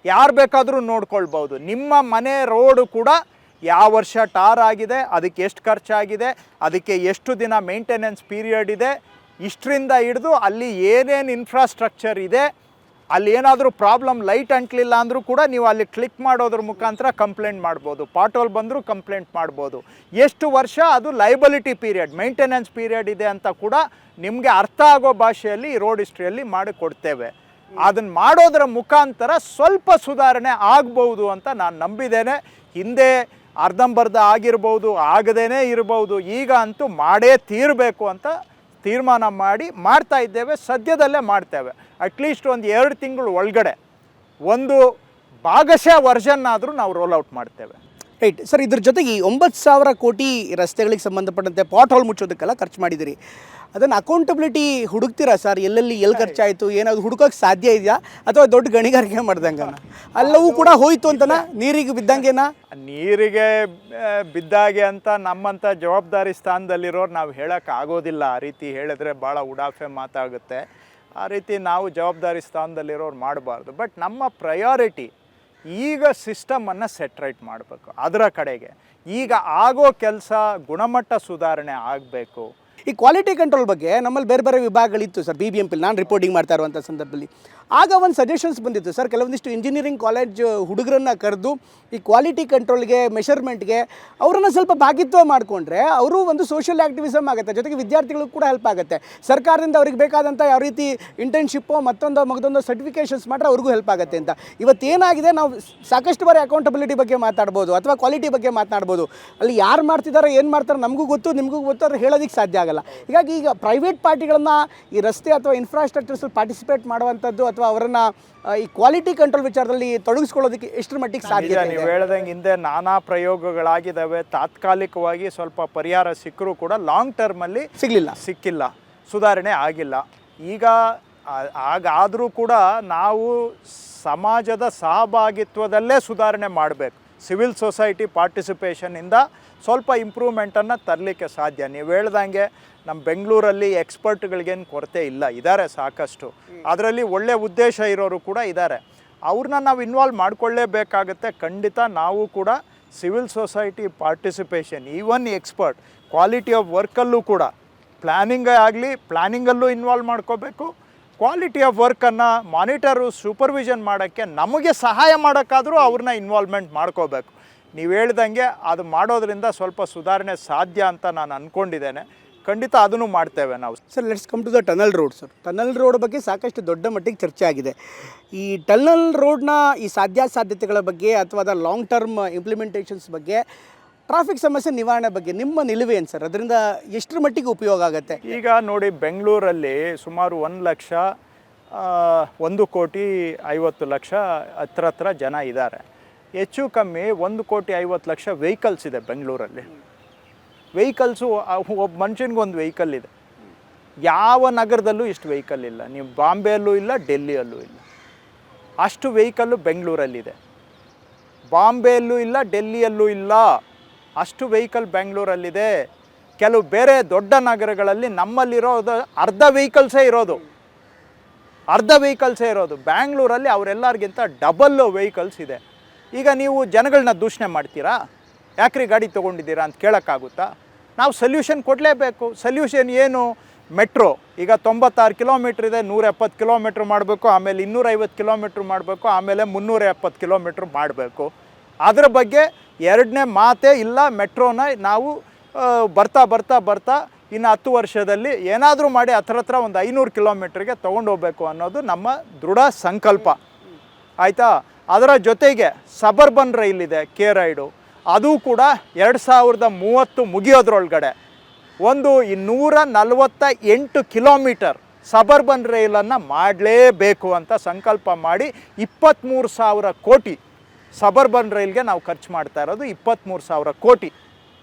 ಯಾರು ಬೇಕಾದರೂ ನೋಡ್ಕೊಳ್ಬೋದು. ನಿಮ್ಮ ಮನೆ ರೋಡು ಕೂಡ ಯಾವ ವರ್ಷ ಟಾರ್ ಆಗಿದೆ, ಅದಕ್ಕೆ ಎಷ್ಟು ಖರ್ಚಾಗಿದೆ, ಅದಕ್ಕೆ ಎಷ್ಟು ದಿನ ಮೇಂಟೆನೆನ್ಸ್ ಪೀರಿಯಡ್ ಇದೆ, ಇಷ್ಟರಿಂದ ಹಿಡಿದು ಅಲ್ಲಿ ಏನೇನು ಇನ್ಫ್ರಾಸ್ಟ್ರಕ್ಚರ್ ಇದೆ, ಅಲ್ಲಿ ಏನಾದರೂ ಪ್ರಾಬ್ಲಮ್ ಲೈಟ್ ಅಂಟ್ಲಿಲ್ಲ ಅಂದರೂ ಕೂಡ ನೀವು ಅಲ್ಲಿ ಕ್ಲಿಕ್ ಮಾಡೋದ್ರ ಮುಖಾಂತರ ಕಂಪ್ಲೇಂಟ್ ಮಾಡ್ಬೋದು. ಪಾಟೋಲ್ ಬಂದರೂ ಕಂಪ್ಲೇಂಟ್ ಮಾಡ್ಬೋದು. ಎಷ್ಟು ವರ್ಷ ಅದು ಲೈಬಲಿಟಿ ಪೀರಿಯಡ್, ಮೇಂಟೆನೆನ್ಸ್ ಪೀರಿಯಡ್ ಇದೆ ಅಂತ ಕೂಡ ನಿಮಗೆ ಅರ್ಥ ಆಗೋ ಭಾಷೆಯಲ್ಲಿ ಈ ರೋಡ್ ಹಿಸ್ಟ್ರಿಯಲ್ಲಿ ಮಾಡಿಕೊಡ್ತೇವೆ. ಅದನ್ನು ಮಾಡೋದರ ಮುಖಾಂತರ ಸ್ವಲ್ಪ ಸುಧಾರಣೆ ಆಗ್ಬೋದು ಅಂತ ನಾನು ನಂಬಿದ್ದೇನೆ. ಹಿಂದೆ ಅರ್ಧಂಬರ್ಧ ಆಗಿರ್ಬೋದು, ಆಗದೇನೆ ಇರ್ಬೋದು, ಈಗ ಅಂತೂ ಮಾಡೇ ತೀರಬೇಕು ಅಂತ ತೀರ್ಮಾನ ಮಾಡಿ ಮಾಡ್ತಾ ಇದ್ದೇವೆ. ಸದ್ಯದಲ್ಲೇ ಮಾಡ್ತೇವೆ. ಅಟ್ಲೀಸ್ಟ್ ಒಂದು 2 ತಿಂಗಳು ಒಳಗಡೆ ಒಂದು ಭಾಗಶಃ ವರ್ಷನ್ ಆದರೂ ನಾವು ರೋಲ್ ಔಟ್ ಮಾಡ್ತೇವೆ. ರೈಟ್ ಸರ್, ಇದ್ರ ಜೊತೆಗೆ 9,000 ಕೋಟಿ ರಸ್ತೆಗಳಿಗೆ ಸಂಬಂಧಪಟ್ಟಂತೆ ಪಾಟ್ ಹೋಲ್ ಮುಚ್ಚೋದಕ್ಕೆಲ್ಲ ಖರ್ಚು ಮಾಡಿದಿರಿ. ಅದನ್ನು ಅಕೌಂಟಬಿಲಿಟಿ ಹುಡುಕ್ತೀರಾ ಸರ್? ಎಲ್ಲೆಲ್ಲಿ ಎಲ್ಲಿ ಖರ್ಚಾಯಿತು, ಏನಾದ್ರು ಹುಡುಕೋಕೆ ಸಾಧ್ಯ ಇದೆಯಾ, ಅಥವಾ ದೊಡ್ಡ ಗಣಿಗಾರಿಕೆ ಮಾಡ್ದಂಗೆ ಎಲ್ಲವೂ ಕೂಡ ಹೋಯ್ತು ಅಂತನಾ, ನೀರಿಗೆ ಬಿದ್ದಂಗೆನಾ? ನೀರಿಗೆ ಬಿದ್ದಾಗೆ ಅಂತ ನಮ್ಮಂಥ ಜವಾಬ್ದಾರಿ ಸ್ಥಾನದಲ್ಲಿರೋರು ನಾವು ಹೇಳೋಕ್ಕಾಗೋದಿಲ್ಲ. ಆ ರೀತಿ ಹೇಳಿದ್ರೆ ಭಾಳ ಉಡಾಫೆ ಮಾತಾಗುತ್ತೆ. ಆ ರೀತಿ ನಾವು ಜವಾಬ್ದಾರಿ ಸ್ಥಾನದಲ್ಲಿರೋರು ಮಾಡಬಾರ್ದು. ಬಟ್ ನಮ್ಮ ಪ್ರಯಾರಿಟಿ ಈಗ ಸಿಸ್ಟಮನ್ನು ಸೆಟ್ ರೈಟ್ ಮಾಡಬೇಕು. ಅದರ ಕಡೆಗೆ ಈಗ ಆಗೋ ಕೆಲಸ ಗುಣಮಟ್ಟ ಸುಧಾರಣೆ ಆಗಬೇಕು. ಈ ಕ್ವಾಲಿಟಿ ಕಂಟ್ರೋಲ್ ಬಗ್ಗೆ ನಮ್ಮಲ್ಲಿ ಬೇರೆ ಬೇರೆ ವಿಭಾಗಗಳಿತ್ತು ಸರ್. BBMP ನಾನು ರಿಪೋರ್ಟಿಂಗ್ ಮಾಡ್ತಾ ಇರುವಂಥ ಸಂದರ್ಭದಲ್ಲಿ ಆಗ ಒಂದು ಸಜೆಷನ್ಸ್ ಬಂದಿತ್ತು ಸರ್. ಕೆಲವೊಂದಿಷ್ಟು ಇಂಜಿನಿಯರಿಂಗ್ ಕಾಲೇಜ್ ಹುಡುಗರನ್ನ ಕರೆದು ಈ ಕ್ವಾಲಿಟಿ ಕಂಟ್ರೋಲ್ಗೆ, ಮೆಷರ್ಮೆಂಟ್ಗೆ ಅವರನ್ನು ಸ್ವಲ್ಪ ಭಾಗಿತ್ವ ಮಾಡಿಕೊಂಡ್ರೆ ಅವರು ಒಂದು ಸೋಷಿಯಲ್ ಆ್ಯಕ್ಟಿವಿಸಮ್ ಆಗುತ್ತೆ, ಜೊತೆಗೆ ವಿದ್ಯಾರ್ಥಿಗಳಿಗೂ ಕೂಡ ಹೆಲ್ಪ್ ಆಗುತ್ತೆ. ಸರ್ಕಾರದಿಂದ ಅವ್ರಿಗೆ ಬೇಕಾದಂಥ ಯಾವ ರೀತಿ ಇಂಟರ್ನ್ಶಿಪ್ಪು ಮತ್ತೊಂದು ಸರ್ಟಿಫಿಕೇಷನ್ಸ್ ಮಾಡ್ರೆ ಅವ್ರಿಗೂ ಹೆಲ್ಪ್ ಆಗುತ್ತೆ ಅಂತ. ಇವತ್ತೇನಾಗಿದೆ, ನಾವು ಸಾಕಷ್ಟು ಬಾರಿ ಅಕೌಂಟಬಿಲಿಟಿ ಬಗ್ಗೆ ಮಾತಾಡ್ಬೋದು ಅಥವಾ ಕ್ವಾಲಿಟಿ ಬಗ್ಗೆ ಮಾತನಾಡ್ಬೋದು. ಅಲ್ಲಿ ಯಾರು ಮಾಡ್ತಿದ್ದಾರೆ, ಏನು ಮಾಡ್ತಾರೆ ನಮಗೂ ಗೊತ್ತು, ನಿಮಗೂ ಗೊತ್ತು, ಅವ್ರು ಹೇಳೋದಕ್ಕೆ ಸಾಧ್ಯ ಆಗಲ್ಲ. ಹೀಗಾಗಿ ಈಗ ಪ್ರೈವೇಟ್ ಪಾರ್ಟಿಗಳನ್ನು ಈ ರಸ್ತೆ ಅಥವಾ ಇನ್ಫ್ರಾಸ್ಟ್ರಕ್ಚರ್ಸಲ್ಲಿ ಪಾರ್ಟಿಸಿಪೇಟ್ ಮಾಡುವಂಥದ್ದು ಅಥವಾ ಅವರನ್ನು ಈ ಕ್ವಾಲಿಟಿ ಕಂಟ್ರೋಲ್ ವಿಚಾರದಲ್ಲಿ ತೊಡಗಿಸ್ಕೊಳ್ಳೋದಕ್ಕೆ ಎಷ್ಟರ ಮಟ್ಟಿಗೆ ಸಾಧ್ಯ? ನೀವು ಹೇಳ್ದಂಗೆ ಹಿಂದೆ ನಾನಾ ಪ್ರಯೋಗಗಳಾಗಿದ್ದಾವೆ. ತಾತ್ಕಾಲಿಕವಾಗಿ ಸ್ವಲ್ಪ ಪರಿಹಾರ ಸಿಕ್ಕರೂ ಕೂಡ ಲಾಂಗ್ ಟರ್ಮಲ್ಲಿ ಸಿಕ್ಕಿಲ್ಲ, ಸುಧಾರಣೆ ಆಗಿಲ್ಲ. ಈಗ ಆದರೂ ಕೂಡ ನಾವು ಸಮಾಜದ ಸಹಭಾಗಿತ್ವದಲ್ಲೇ ಸುಧಾರಣೆ ಮಾಡಬೇಕು. ಸಿವಿಲ್ ಸೊಸೈಟಿ ಪಾರ್ಟಿಸಿಪೇಷನಿಂದ ಸ್ವಲ್ಪ ಇಂಪ್ರೂವ್ಮೆಂಟನ್ನು ತರಲಿಕ್ಕೆ ಸಾಧ್ಯ. ನೀವು ಹೇಳ್ದಂಗೆ ನಮ್ಮ ಬೆಂಗಳೂರಲ್ಲಿ ಎಕ್ಸ್ಪರ್ಟ್ಗಳಿಗೇನು ಕೊರತೆ ಇಲ್ಲ, ಇದ್ದಾರೆ ಸಾಕಷ್ಟು. ಅದರಲ್ಲಿ ಒಳ್ಳೆಯ ಉದ್ದೇಶ ಇರೋರು ಕೂಡ ಇದ್ದಾರೆ. ಅವ್ರನ್ನ ನಾವು ಇನ್ವಾಲ್ವ್ ಮಾಡಿಕೊಳ್ಳೇಬೇಕಾಗತ್ತೆ. ಖಂಡಿತ ನಾವು ಕೂಡ civil society participation, even expert quality of ವರ್ಕಲ್ಲೂ ಕೂಡ ಪ್ಲ್ಯಾನಿಂಗೇ ಆಗಲಿ, ಪ್ಲ್ಯಾನಿಂಗಲ್ಲೂ ಇನ್ವಾಲ್ವ್ ಮಾಡ್ಕೋಬೇಕು. ಕ್ವಾಲಿಟಿ ಆಫ್ ವರ್ಕನ್ನು ಮಾನಿಟರು ಸೂಪರ್ವಿಷನ್ ಮಾಡೋಕ್ಕೆ ನಮಗೆ ಸಹಾಯ ಮಾಡೋಕ್ಕಾದರೂ ಅವ್ರನ್ನ ಇನ್ವಾಲ್ವ್ಮೆಂಟ್ ಮಾಡ್ಕೋಬೇಕು. ನೀವು ಹೇಳ್ದಂಗೆ ಅದು ಮಾಡೋದ್ರಿಂದ ಸ್ವಲ್ಪ ಸುಧಾರಣೆ ಸಾಧ್ಯ ಅಂತ ನಾನು ಅಂದ್ಕೊಂಡಿದ್ದೇನೆ. ಖಂಡಿತ ಅದನ್ನು ಮಾಡ್ತೇವೆ ನಾವು. Sir, let's come to the tunnel road sir. Tunnel road ಬಗ್ಗೆ ಸಾಕಷ್ಟು ದೊಡ್ಡ ಮಟ್ಟಿಗೆ ಚರ್ಚೆ ಆಗಿದೆ. ಈ ಟನಲ್ ರೋಡ್ನ ಈ ಸಾಧ್ಯತೆಗಳ ಬಗ್ಗೆ ಅಥವಾ ಅದರ ಲಾಂಗ್ ಟರ್ಮ್ ಇಂಪ್ಲಿಮೆಂಟೇಷನ್ಸ್ ಬಗ್ಗೆ, ಟ್ರಾಫಿಕ್ ಸಮಸ್ಯೆ ನಿವಾರಣೆ ಬಗ್ಗೆ ನಿಮ್ಮ ನಿಲುವೇನು ಸರ್? ಅದರಿಂದ ಎಷ್ಟರ ಮಟ್ಟಿಗೆ ಉಪಯೋಗ ಆಗುತ್ತೆ? ಈಗ ನೋಡಿ, ಬೆಂಗಳೂರಲ್ಲಿ ಸುಮಾರು 1,50,00,000 ಹತ್ರ ಜನ ಇದ್ದಾರೆ. ಹೆಚ್ಚು ಕಮ್ಮಿ 1,50,00,000 ವೆಹಿಕಲ್ಸ್ ಇದೆ ಬೆಂಗಳೂರಲ್ಲಿ. ವೆಹಿಕಲ್ಸು ಒಬ್ಬ ಮನುಷ್ಯನಿಗೆ ಒಂದು ವೆಹಿಕಲ್ ಇದೆ. ಯಾವ ನಗರದಲ್ಲೂ ಇಷ್ಟು ವೆಹಿಕಲ್ ಇಲ್ಲ. ನೀವು ಬಾಂಬೆಯಲ್ಲೂ ಇಲ್ಲ, ಡೆಲ್ಲಿಯಲ್ಲೂ ಇಲ್ಲ. ಅಷ್ಟು ವೆಹಿಕಲ್ಲು ಬೆಂಗಳೂರಲ್ಲಿದೆ. ಬಾಂಬೆಯಲ್ಲೂ ಇಲ್ಲ, ಡೆಲ್ಲಿಯಲ್ಲೂ ಇಲ್ಲ. ಅಷ್ಟು ವೆಹಿಕಲ್ ಬೆಂಗಳೂರಲ್ಲಿದೆ. ಕೆಲವು ಬೇರೆ ದೊಡ್ಡ ನಗರಗಳಲ್ಲಿ ನಮ್ಮಲ್ಲಿರೋದು ಅರ್ಧ ವೆಹಿಕಲ್ಸೇ ಇರೋದು. ಬ್ಯಾಂಗ್ಳೂರಲ್ಲಿ ಅವರೆಲ್ಲರಿಗಿಂತ ಡಬಲ್ ವೆಹಿಕಲ್ಸ್ ಇದೆ. ಈಗ ನೀವು ಜನಗಳನ್ನ ದೂಷಣೆ ಮಾಡ್ತೀರಾ, ಯಾಕ್ರಿ ಗಾಡಿ ತೊಗೊಂಡಿದ್ದೀರಾ ಅಂತ ಕೇಳೋಕ್ಕಾಗುತ್ತಾ? ನಾವು ಸೊಲ್ಯೂಷನ್ ಕೊಡಲೇಬೇಕು. ಸೊಲ್ಯೂಷನ್ ಏನು? ಮೆಟ್ರೋ ಈಗ 96 ಕಿಲೋಮೀಟ್ರ್ ಇದೆ, 170 ಕಿಲೋಮೀಟ್ರ್ ಮಾಡಬೇಕು, ಆಮೇಲೆ 250 ಕಿಲೋಮೀಟ್ರ್ ಮಾಡಬೇಕು, ಆಮೇಲೆ 370 ಕಿಲೋಮೀಟ್ರ್ ಮಾಡಬೇಕು. ಅದರ ಬಗ್ಗೆ ಎರಡನೇ ಮಾತೇ ಇಲ್ಲ. ಮೆಟ್ರೋನ ನಾವು ಬರ್ತಾ ಇನ್ನು 10 ವರ್ಷದಲ್ಲಿ ಏನಾದರೂ ಮಾಡಿ ಹತ್ರ ಒಂದು 500 ಕಿಲೋಮೀಟ್ರಿಗೆ ತೊಗೊಂಡೋಗ್ಬೇಕು ಅನ್ನೋದು ನಮ್ಮ ದೃಢ ಸಂಕಲ್ಪ. ಆಯಿತಾ? ಅದರ ಜೊತೆಗೆ ಸಬರ್ಬನ್ ರೈಲ್ ಇದೆ, ಕೆ ರೈಡು. ಅದು ಕೂಡ 2030 ಮುಗಿಯೋದ್ರೊಳಗಡೆ ಒಂದು 248 ಕಿಲೋಮೀಟರ್ ಸಬರ್ಬನ್ ರೈಲನ್ನು ಮಾಡಲೇಬೇಕು ಅಂತ ಸಂಕಲ್ಪ ಮಾಡಿ 23,000 ಕೋಟಿ ಸಬರ್ಬನ್ ರೈಲ್ಗೆ ನಾವು ಖರ್ಚು ಮಾಡ್ತಾ ಇರೋದು. 23,000 ಕೋಟಿ.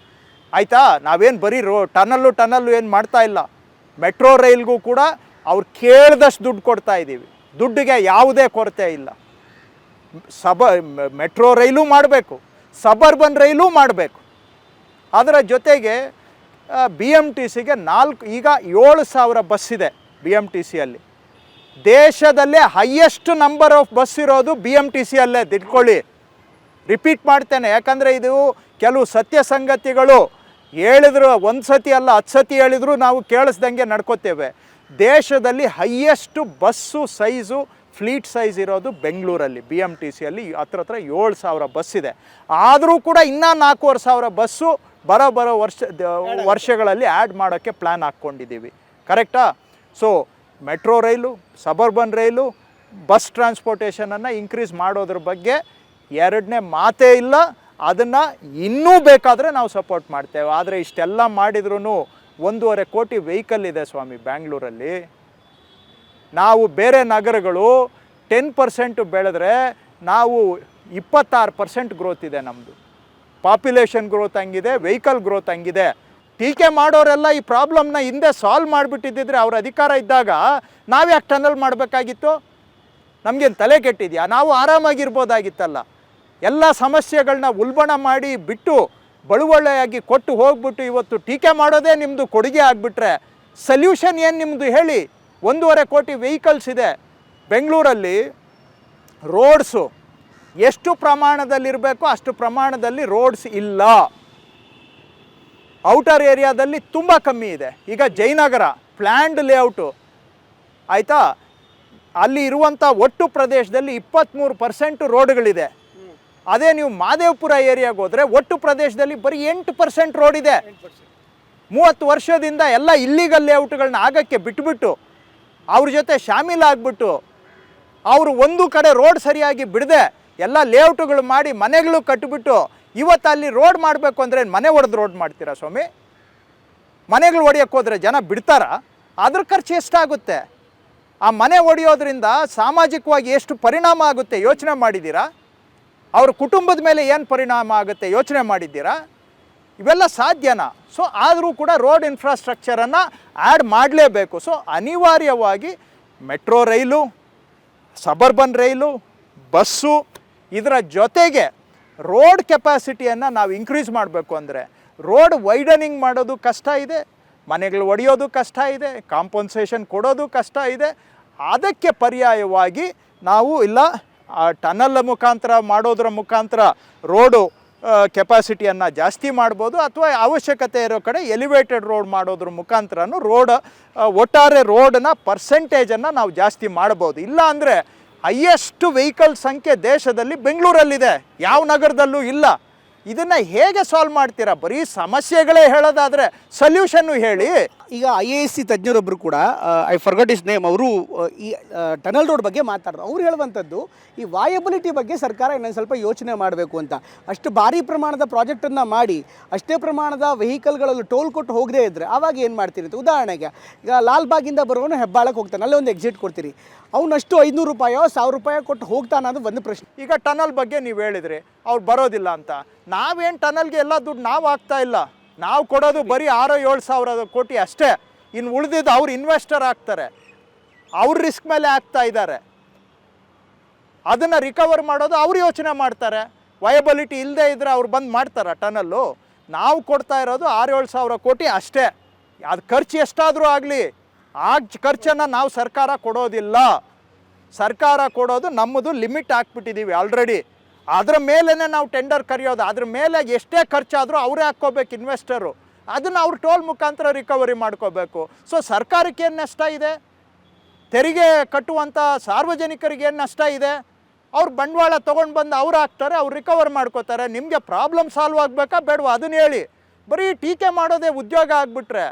ಆಯಿತಾ? ನಾವೇನು ಬರೀ ಟನಲ್ಲು ಏನು ಮಾಡ್ತಾ ಇಲ್ಲ. ಮೆಟ್ರೋ ರೈಲ್ಗೂ ಕೂಡ ಅವ್ರು ಕೇಳಿದಷ್ಟು ದುಡ್ಡು ಕೊಡ್ತಾ ಇದ್ದೀವಿ. ದುಡ್ಡಿಗೆ ಯಾವುದೇ ಕೊರತೆ ಇಲ್ಲ. ಮೆಟ್ರೋ ರೈಲು ಮಾಡಬೇಕು, ಸಬರ್ಬನ್ ರೈಲು ಮಾಡಬೇಕು. ಅದರ ಜೊತೆಗೆ BMTCಗೆ ಈಗ 7,000 ಬಸ್ ಇದೆ. BMTCಯಲ್ಲಿ ದೇಶದಲ್ಲೇ ಹೈಯೆಸ್ಟ್ ನಂಬರ್ ಆಫ್ ಬಸ್ ಇರೋದು BMTCಯಲ್ಲೇ. ತಿಳ್ಕೊಳ್ಳಿ, ರಿಪೀಟ್ ಮಾಡ್ತೇನೆ, ಯಾಕಂದರೆ ಇದು ಕೆಲವು ಸತ್ಯ ಸಂಗತಿಗಳು ಹೇಳಿದ್ರು, ಒಂದು ಸತಿ ಅಲ್ಲ 10 ಸತಿ ಹೇಳಿದ್ರು ನಾವು ಕೇಳಿಸ್ದಂಗೆ ನಡ್ಕೋತೇವೆ. ದೇಶದಲ್ಲಿ highest bus size, fleet size ಇರೋದು ಬೆಂಗಳೂರಲ್ಲಿ. BMTCಯಲ್ಲಿ ಹತ್ರ 7,000 ಬಸ್ ಇದೆ. ಆದರೂ ಕೂಡ ಇನ್ನೂ 4,500 ಬಸ್ಸು ಬರೋ ವರ್ಷಗಳಲ್ಲಿ ಆ್ಯಡ್ ಮಾಡೋಕ್ಕೆ ಪ್ಲ್ಯಾನ್ ಹಾಕ್ಕೊಂಡಿದ್ದೀವಿ. ಕರೆಕ್ಟಾ? ಸೊ ಮೆಟ್ರೋ ರೈಲು, ಸಬರ್ಬನ್ ರೈಲು, ಬಸ್ ಟ್ರಾನ್ಸ್ಪೋರ್ಟೇಷನನ್ನು ಇನ್ಕ್ರೀಸ್ ಮಾಡೋದ್ರ ಬಗ್ಗೆ ಎರಡನೇ ಮಾತೇ ಇಲ್ಲ. ಅದನ್ನು ಇನ್ನೂ ಬೇಕಾದರೆ ನಾವು ಸಪೋರ್ಟ್ ಮಾಡ್ತೇವೆ. ಆದರೆ ಇಷ್ಟೆಲ್ಲ ಮಾಡಿದ್ರೂ 1.5 ಕೋಟಿ ವೆಹಿಕಲ್ ಇದೆ ಸ್ವಾಮಿ ಬ್ಯಾಂಗ್ಳೂರಲ್ಲಿ. ನಾವು ಬೇರೆ ನಗರಗಳು 10% ಬೆಳೆದ್ರೆ ನಾವು 26% ಗ್ರೋತ್ ಇದೆ ನಮ್ಮದು. ಪಾಪ್ಯುಲೇಷನ್ ಗ್ರೋತ್ ಹಂಗಿದೆ, ವೆಹಿಕಲ್ ಗ್ರೋತ್ ಹಂಗಿದೆ. ಟೀಕೆ ಮಾಡೋರೆಲ್ಲ ಈ ಪ್ರಾಬ್ಲಮ್ನ ಹಿಂದೆ ಸಾಲ್ವ್ ಮಾಡಿಬಿಟ್ಟಿದ್ದಿದ್ರೆ ಅವ್ರ ಅಧಿಕಾರ ಇದ್ದಾಗ ನಾವು ಯಾಕೆ ಟನಲ್ ಮಾಡಬೇಕಾಗಿತ್ತು? ನಮಗೇನು ತಲೆ ಕೆಟ್ಟಿದೆಯಾ? ನಾವು ಆರಾಮಾಗಿರ್ಬೋದಾಗಿತ್ತಲ್ಲ. ಎಲ್ಲ ಸಮಸ್ಯೆಗಳನ್ನ ಉಲ್ಬಣ ಮಾಡಿ ಬಿಟ್ಟು ಬಳುವಳಿಯಾಗಿ ಕೊಟ್ಟು ಹೋಗ್ಬಿಟ್ಟು ಇವತ್ತು ಟೀಕೆ ಮಾಡೋದೇ ನಿಮ್ಮದು ಕೊಡುಗೆ ಆಗಿಬಿಟ್ರೆ ಸಲ್ಯೂಷನ್ ಏನು ನಿಮ್ಮದು ಹೇಳಿ? 1.5 ಕೋಟಿ ವೆಹಿಕಲ್ಸ್ ಇದೆ ಬೆಂಗಳೂರಲ್ಲಿ. ರೋಡ್ಸು ಎಷ್ಟು ಪ್ರಮಾಣದಲ್ಲಿರಬೇಕು ಅಷ್ಟು ಪ್ರಮಾಣದಲ್ಲಿ ರೋಡ್ಸ್ ಇಲ್ಲ. ಔಟರ್ ಏರಿಯಾದಲ್ಲಿ ತುಂಬ ಕಮ್ಮಿ ಇದೆ. ಈಗ ಜಯನಗರ ಪ್ಲ್ಯಾಂಡ್ ಲೇಔಟು ಆಯಿತಾ, ಅಲ್ಲಿ ಇರುವಂಥ ಒಟ್ಟು ಪ್ರದೇಶದಲ್ಲಿ 23% ರೋಡ್ಗಳಿದೆ. ಅದೇ ನೀವು ಮಾದೇವಪುರ ಏರಿಯಾಗೆ ಹೋದರೆ ಒಟ್ಟು ಪ್ರದೇಶದಲ್ಲಿ ಬರೀ 8% ರೋಡ್ ಇದೆ. 30 ವರ್ಷದಿಂದ ಎಲ್ಲ ಇಲ್ಲಿಗಲ್ ಲೇಔಟ್ಗಳನ್ನ ಆಗಕ್ಕೆ ಬಿಟ್ಬಿಟ್ಟು ಅವ್ರ ಜೊತೆ ಶಾಮೀಲಾಗ್ಬಿಟ್ಟು ಅವರು ಒಂದು ಕಡೆ ರೋಡ್ ಸರಿಯಾಗಿ ಬಿಡದೆ ಎಲ್ಲ ಲೇಔಟುಗಳು ಮಾಡಿ ಮನೆಗಳು ಕಟ್ಟಿಬಿಟ್ಟು ಇವತ್ತು ಅಲ್ಲಿ ರೋಡ್ ಮಾಡಬೇಕು ಅಂದರೆ ಮನೆ ಒಡೆದು ರೋಡ್ ಮಾಡ್ತೀರಾ ಸ್ವಾಮಿ? ಮನೆಗಳು ಒಡೆಯೋಕ್ಕೆ ಹೋದರೆ ಜನ ಬಿಡ್ತಾರಾ? ಅದ್ರ ಖರ್ಚು ಎಷ್ಟಾಗುತ್ತೆ? ಆ ಮನೆ ಒಡೆಯೋದ್ರಿಂದ ಸಾಮಾಜಿಕವಾಗಿ ಎಷ್ಟು ಪರಿಣಾಮ ಆಗುತ್ತೆ ಯೋಚನೆ ಮಾಡಿದ್ದೀರಾ? ಅವ್ರ ಕುಟುಂಬದ ಮೇಲೆ ಏನು ಪರಿಣಾಮ ಆಗುತ್ತೆ ಯೋಚನೆ ಮಾಡಿದ್ದೀರಾ? ಇವೆಲ್ಲ ಸಾಧ್ಯನಾ? ಸೊ ಆದರೂ ಕೂಡ ರೋಡ್ ಇನ್ಫ್ರಾಸ್ಟ್ರಕ್ಚರನ್ನು ಆ್ಯಡ್ ಮಾಡಲೇಬೇಕು. ಸೊ ಅನಿವಾರ್ಯವಾಗಿ ಮೆಟ್ರೋ ರೈಲು, ಸಬರ್ಬನ್ ರೈಲು, ಬಸ್ಸು, ಇದರ ಜೊತೆಗೆ ರೋಡ್ ಕೆಪಾಸಿಟಿಯನ್ನು ನಾವು ಇನ್ಕ್ರೀಸ್ ಮಾಡಬೇಕು. ಅಂದರೆ ರೋಡ್ ವೈಡನಿಂಗ್ ಮಾಡೋದು ಕಷ್ಟ ಇದೆ, ಮನೆಗಳು ಒಡೆಯೋದು ಕಷ್ಟ ಇದೆ, ಕಾಂಪನ್ಸೇಷನ್ ಕೊಡೋದು ಕಷ್ಟ ಇದೆ. ಅದಕ್ಕೆ ಪರ್ಯಾಯವಾಗಿ ನಾವು ಇಲ್ಲ ಟನಲ್ ಮುಖಾಂತರ ಮಾಡೋದ್ರ ಮುಖಾಂತರ ರೋಡು ಕೆಪಾಸಿಟಿಯನ್ನು ಜಾಸ್ತಿ ಮಾಡ್ಬೋದು, ಅಥವಾ ಅವಶ್ಯಕತೆ ಇರೋ ಕಡೆ ಎಲಿವೇಟೆಡ್ ರೋಡ್ ಮಾಡೋದ್ರ ಮುಖಾಂತರನೂ ಒಟ್ಟಾರೆ ರೋಡನ್ನ ಪರ್ಸೆಂಟೇಜನ್ನು ನಾವು ಜಾಸ್ತಿ ಮಾಡ್ಬೋದು. ಇಲ್ಲ ಅಂದರೆ ಹೈಯೆಸ್ಟ್ ವೆಹಿಕಲ್ ಸಂಖ್ಯೆ ದೇಶದಲ್ಲಿ ಬೆಂಗಳೂರಲ್ಲಿದೆ, ಯಾವ ನಗರದಲ್ಲೂ ಇಲ್ಲ. ಇದನ್ನು ಹೇಗೆ ಸಾಲ್ವ್ ಮಾಡ್ತೀರಾ? ಬರೀ ಸಮಸ್ಯೆಗಳೇ ಹೇಳೋದಾದರೆ ಸೊಲ್ಯೂಷನ್ನು ಹೇಳಿ. ಈಗ IASC ತಜ್ಞರೊಬ್ಬರು ಕೂಡ ಐ ಫರ್ಗಟ್ ಇಸ್ ನೇಮ್, ಅವರು ಈ ಟನಲ್ ರೋಡ್ ಬಗ್ಗೆ ಮಾತಾಡಿದ್ರು. ಅವ್ರು ಹೇಳುವಂಥದ್ದು ಈ ವಾಯಬಿಲಿಟಿ ಬಗ್ಗೆ ಸರ್ಕಾರ ಇನ್ನೊಂದು ಸ್ವಲ್ಪ ಯೋಚನೆ ಮಾಡಬೇಕು ಅಂತ. ಅಷ್ಟು ಭಾರಿ ಪ್ರಮಾಣದ ಪ್ರಾಜೆಕ್ಟನ್ನು ಮಾಡಿ ಅಷ್ಟೇ ಪ್ರಮಾಣದ ವೆಹಿಕಲ್ಗಳಲ್ಲಿ ಟೋಲ್ ಕೊಟ್ಟು ಹೋಗದೇ ಇದ್ದರೆ ಆವಾಗ ಏನು ಮಾಡ್ತೀರಿ ಅಂತ. ಉದಾಹರಣೆಗೆ ಈಗ ಲಾಲ್ಬಾಗಿಂದ ಬರುವವನು ಹೆಬ್ಬಾಳಕ್ಕೆ ಹೋಗ್ತಾನೆ, ಅಲ್ಲೇ ಒಂದು ಎಕ್ಸಿಟ್ ಕೊಡ್ತೀರಿ, ಅವನಷ್ಟು 500 ರೂಪಾಯೋ 1000 ರೂಪಾಯೋ ಕೊಟ್ಟು ಹೋಗ್ತಾನೆ ಅನ್ನೋದು ಒಂದು ಪ್ರಶ್ನೆ. ಈಗ ಟನಲ್ ಬಗ್ಗೆ ನೀವು ಹೇಳಿದ್ರಿ ಅವ್ರು ಬರೋದಿಲ್ಲ ಅಂತ. ನಾವೇನು ಟನಲ್ಗೆ ಎಲ್ಲ ದುಡ್ಡು ನಾವು ಹಾಕ್ತಾ ಇಲ್ಲ, ನಾವು ಕೊಡೋದು ಬರೀ 6-7 ಸಾವಿರ ಕೋಟಿ ಅಷ್ಟೇ. ಇನ್ನು ಉಳಿದಿದ್ದು ಅವ್ರು ಇನ್ವೆಸ್ಟರ್ ಆಗ್ತಾರೆ, ಅವ್ರ ರಿಸ್ಕ್ ಮೇಲೆ ಆಗ್ತಾ ಇದ್ದಾರೆ. ಅದನ್ನು ರಿಕವರ್ ಮಾಡೋದು ಅವ್ರು ಯೋಚನೆ ಮಾಡ್ತಾರೆ. ವಯಬಿಲಿಟಿ ಇಲ್ಲದೆ ಇದ್ದರೆ ಅವ್ರು ಬಂದು ಮಾಡ್ತಾರೆ ಟನಲ್ಲು. ನಾವು ಕೊಡ್ತಾ ಇರೋದು 6-7 ಸಾವಿರ ಕೋಟಿ ಅಷ್ಟೇ. ಅದು ಖರ್ಚು ಎಷ್ಟಾದರೂ ಆಗಲಿ, ಆ ಖರ್ಚನ್ನು ನಾವು ಸರ್ಕಾರ ಕೊಡೋದಿಲ್ಲ. ಸರ್ಕಾರ ಕೊಡೋದು ನಮ್ಮದು ಲಿಮಿಟ್ ಹಾಕ್ಬಿಟ್ಟಿದ್ದೀವಿ ಆಲ್ರೆಡಿ. ಅದರ ಮೇಲೇ ನಾವು ಟೆಂಡರ್ ಕರೆಯೋದು, ಅದ್ರ ಮೇಲೆ ಎಷ್ಟೇ ಖರ್ಚಾದರೂ ಅವರೇ ಹಾಕ್ಕೋಬೇಕು ಇನ್ವೆಸ್ಟರು. ಅದನ್ನು ಅವ್ರು ಟೋಲ್ ಮುಖಾಂತರ ರಿಕವರಿ ಮಾಡ್ಕೋಬೇಕು. ಸೊ ಸರ್ಕಾರಕ್ಕೆ ಏನು ನಷ್ಟ ಇದೆ? ತೆರಿಗೆ ಕಟ್ಟುವಂಥ ಸಾರ್ವಜನಿಕರಿಗೆ ಏನು ನಷ್ಟ ಇದೆ? ಅವ್ರು ಬಂಡವಾಳ ತೊಗೊಂಡು ಬಂದು ಅವ್ರು ಹಾಕ್ತಾರೆ, ಅವ್ರು ರಿಕವರ್ ಮಾಡ್ಕೋತಾರೆ. ನಿಮಗೆ ಪ್ರಾಬ್ಲಮ್ ಸಾಲ್ವ್ ಆಗಬೇಕಾ ಬೇಡವಾ ಅದನ್ನು ಹೇಳಿ. ಬರೀ ಟೀಕೆ ಮಾಡೋದೇ ಉದ್ಯೋಗ ಆಗಿಬಿಟ್ರೆ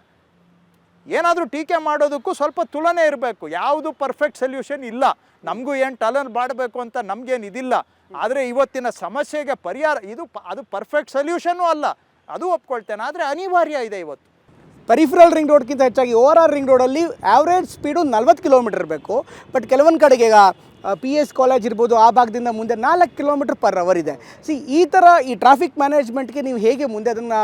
ಏನಾದರೂ ಟೀಕೆ ಮಾಡೋದಕ್ಕೂ ಸ್ವಲ್ಪ ತುಲನೆ ಇರಬೇಕು. ಯಾವುದು ಪರ್ಫೆಕ್ಟ್ ಸೊಲ್ಯೂಷನ್ ಇಲ್ಲ. ನಮಗೂ ಏನು ಟನಲ್ ಮಾಡಬೇಕು ಅಂತ ನಮಗೇನು ಇದಿಲ್ಲ. ಆದರೆ ಇವತ್ತಿನ ಸಮಸ್ಯೆಗೆ ಪರಿಹಾರ ಅದು ಪರ್ಫೆಕ್ಟ್ ಸೊಲ್ಯೂಷನ್ನೂ ಅಲ್ಲ, ಅದು ಒಪ್ಕೊಳ್ತೇನೆ. ಆದರೆ ಅನಿವಾರ್ಯ ಇದೆ ಇವತ್ತು. ಪೆರಿಫರಲ್ ರಿಂಗ್ ರೋಡ್ಗಿಂತ ಹೆಚ್ಚಾಗಿ ORR ರಿಂಗ್ ರೋಡಲ್ಲಿ ಆವ್ರೇಜ್ ಸ್ಪೀಡು 40 ಕಿಲೋಮೀಟರ್ ಇರಬೇಕು. ಬಟ್ ಕೆಲವೊಂದು ಕಡೆಗೆ ಈಗ PS ಕಾಲೇಜ್ ಇರ್ಬೋದು, ಆ ಭಾಗದಿಂದ ಮುಂದೆ 4 km/h ಇದೆ. ಈ ಥರ ಈ ಟ್ರಾಫಿಕ್ ಮ್ಯಾನೇಜ್ಮೆಂಟ್ಗೆ ನೀವು ಹೇಗೆ ಮುಂದೆ ಅದನ್ನು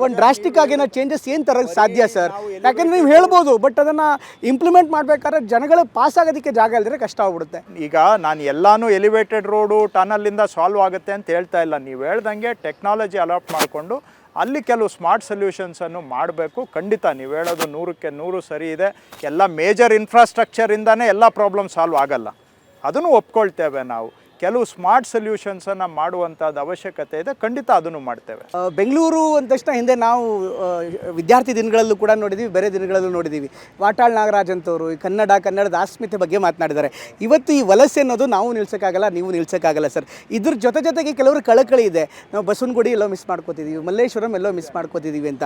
ಒಂದು ಡ್ರಾಸ್ಟಿಕ್ ಆಗಿ ಚೇಂಜಸ್ ಏನು ತರೋಕ್ಕೆ ಸಾಧ್ಯ ಸರ್? ಯಾಕಂದರೆ ನೀವು ಹೇಳ್ಬೋದು, ಬಟ್ ಅದನ್ನು ಇಂಪ್ಲಿಮೆಂಟ್ ಮಾಡಬೇಕಾದ್ರೆ ಜನಗಳು ಪಾಸ್ ಆಗೋದಕ್ಕೆ ಜಾಗ ಇಲ್ಲದ್ರೆ ಕಷ್ಟ ಆಗ್ಬಿಡುತ್ತೆ. ಈಗ ನಾನು ಎಲ್ಲನೂ ಎಲಿವೇಟೆಡ್ ರೋಡು ಟನಲ್ಲಿಂದ ಸಾಲ್ವ್ ಆಗುತ್ತೆ ಅಂತ ಹೇಳ್ತಾ ಇಲ್ಲ. ನೀವು ಹೇಳ್ದಂಗೆ ಟೆಕ್ನಾಲಜಿ ಅಡಾಪ್ಟ್ ಮಾಡಿಕೊಂಡು ಅಲ್ಲಿ ಕೆಲವು ಸ್ಮಾರ್ಟ್ ಸೊಲ್ಯೂಷನ್ಸನ್ನು ಮಾಡಬೇಕು. ಖಂಡಿತ ನೀವು ಹೇಳೋದು 100ಕ್ಕೆ 100 ಸರಿ ಇದೆ. ಎಲ್ಲ ಮೇಜರ್ ಇನ್ಫ್ರಾಸ್ಟ್ರಕ್ಚರಿಂದನೇ ಎಲ್ಲ ಪ್ರಾಬ್ಲಮ್ ಸಾಲ್ವ್ ಆಗಲ್ಲ, ಅದನ್ನು ಒಪ್ಕೊಳ್ತೇವೆ ನಾವು. ಕೆಲವು ಸ್ಮಾರ್ಟ್ ಸೊಲ್ಯೂಷನ್ಸನ್ನು ಮಾಡುವಂಥದ್ದು ಅವಶ್ಯಕತೆ ಇದೆ, ಖಂಡಿತ ಅದನ್ನು ಮಾಡ್ತೇವೆ. ಬೆಂಗಳೂರು ಅಂದ ತಕ್ಷಣ ಹಿಂದೆ ನಾವು ವಿದ್ಯಾರ್ಥಿ ದಿನಗಳಲ್ಲೂ ಕೂಡ ನೋಡಿದ್ದೀವಿ, ಬೇರೆ ದಿನಗಳಲ್ಲೂ ನೋಡಿದ್ದೀವಿ. ವಾಟಾಳ್ ನಾಗರಾಜ್ ಅಂತವರು ಕನ್ನಡದ ಅಸ್ಮಿತೆ ಬಗ್ಗೆ ಮಾತನಾಡಿದ್ದಾರೆ. ಇವತ್ತು ಈ ವಲಸೆ ಅನ್ನೋದು ನಾವು ನಿಲ್ಸೋಕ್ಕಾಗಲ್ಲ, ನೀವು ನಿಲ್ಸೋಕ್ಕಾಗಲ್ಲ ಸರ್. ಇದ್ರ ಜೊತೆಗೆ ಕೆಲವರು ಕಳಕಳಿ ಇದೆ. ನಾವು ಬಸವನಗುಡಿ ಎಲ್ಲೋ ಮಿಸ್ ಮಾಡ್ಕೋತಿದ್ದೀವಿ, ಮಲ್ಲೇಶ್ವರಂ ಎಲ್ಲೋ ಮಿಸ್ ಮಾಡ್ಕೋತಿದ್ದೀವಿ ಅಂತ.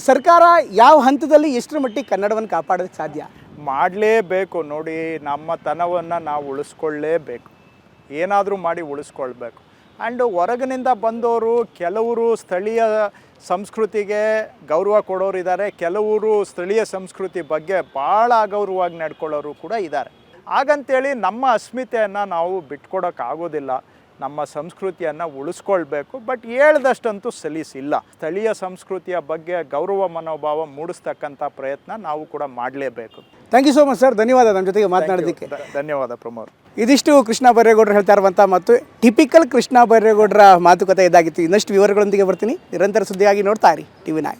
ಸರ್ಕಾರ ಯಾವ ಹಂತದಲ್ಲಿ ಎಷ್ಟರ ಮಟ್ಟಿಗೆ ಕನ್ನಡವನ್ನು ಕಾಪಾಡೋದಕ್ಕೆ ಸಾಧ್ಯ? ಮಾಡಲೇಬೇಕು. ನೋಡಿ, ನಮ್ಮ ತನವನ್ನು ನಾವು ಉಳಿಸ್ಕೊಳ್ಳೇಬೇಕು, ಏನಾದರೂ ಮಾಡಿ ಉಳಿಸ್ಕೊಳ್ಬೇಕು. ಆ್ಯಂಡ್ ಹೊರಗಿನಿಂದ ಬಂದವರು ಕೆಲವರು ಸ್ಥಳೀಯ ಸಂಸ್ಕೃತಿಗೆ ಗೌರವ ಕೊಡೋರು ಇದ್ದಾರೆ, ಕೆಲವರು ಸ್ಥಳೀಯ ಸಂಸ್ಕೃತಿ ಬಗ್ಗೆ ಭಾಳ ಅಗೌರವವಾಗಿ ನಡ್ಕೊಳ್ಳೋರು ಕೂಡ ಇದ್ದಾರೆ. ಹಾಗಂತೇಳಿ ನಮ್ಮ ಅಸ್ಮಿತೆಯನ್ನು ನಾವು ಬಿಟ್ಕೊಡೋಕ್ಕಾಗೋದಿಲ್ಲ, ನಮ್ಮ ಸಂಸ್ಕೃತಿಯನ್ನು ಉಳಿಸ್ಕೊಳ್ಬೇಕು. ಬಟ್ ಹೇಳ್ದಷ್ಟಂತೂ ಸಲೀಸಿಲ್ಲ. ಸ್ಥಳೀಯ ಸಂಸ್ಕೃತಿಯ ಬಗ್ಗೆ ಗೌರವ ಮನೋಭಾವ ಮೂಡಿಸ್ತಕ್ಕಂಥ ಪ್ರಯತ್ನ ನಾವು ಕೂಡ ಮಾಡಲೇಬೇಕು. Thank you so much sir, ಧನ್ಯವಾದ ನಮ್ಮ ಜೊತೆಗೆ ಮಾತನಾಡೋದಕ್ಕೆ. ಧನ್ಯವಾದ ಪ್ರಮೋದ್. ಇದಿಷ್ಟು ಕೃಷ್ಣ ಬೈರೇಗೌಡರು ಹೇಳ್ತಾ ಇರುವಂಥ ಮತ್ತು ಟಿಪಿಕಲ್ ಕೃಷ್ಣ ಬೈರೇಗೌಡರ ಮಾತುಕತೆ ಇದಾಗಿತ್ತು. ಇನ್ನಷ್ಟು ವಿವರಗಳೊಂದಿಗೆ ಬರ್ತೀನಿ. ನಿರಂತರ ಸುದ್ದಿಯಾಗಿ ನೋಡ್ತಾ ಇರಿ TV9.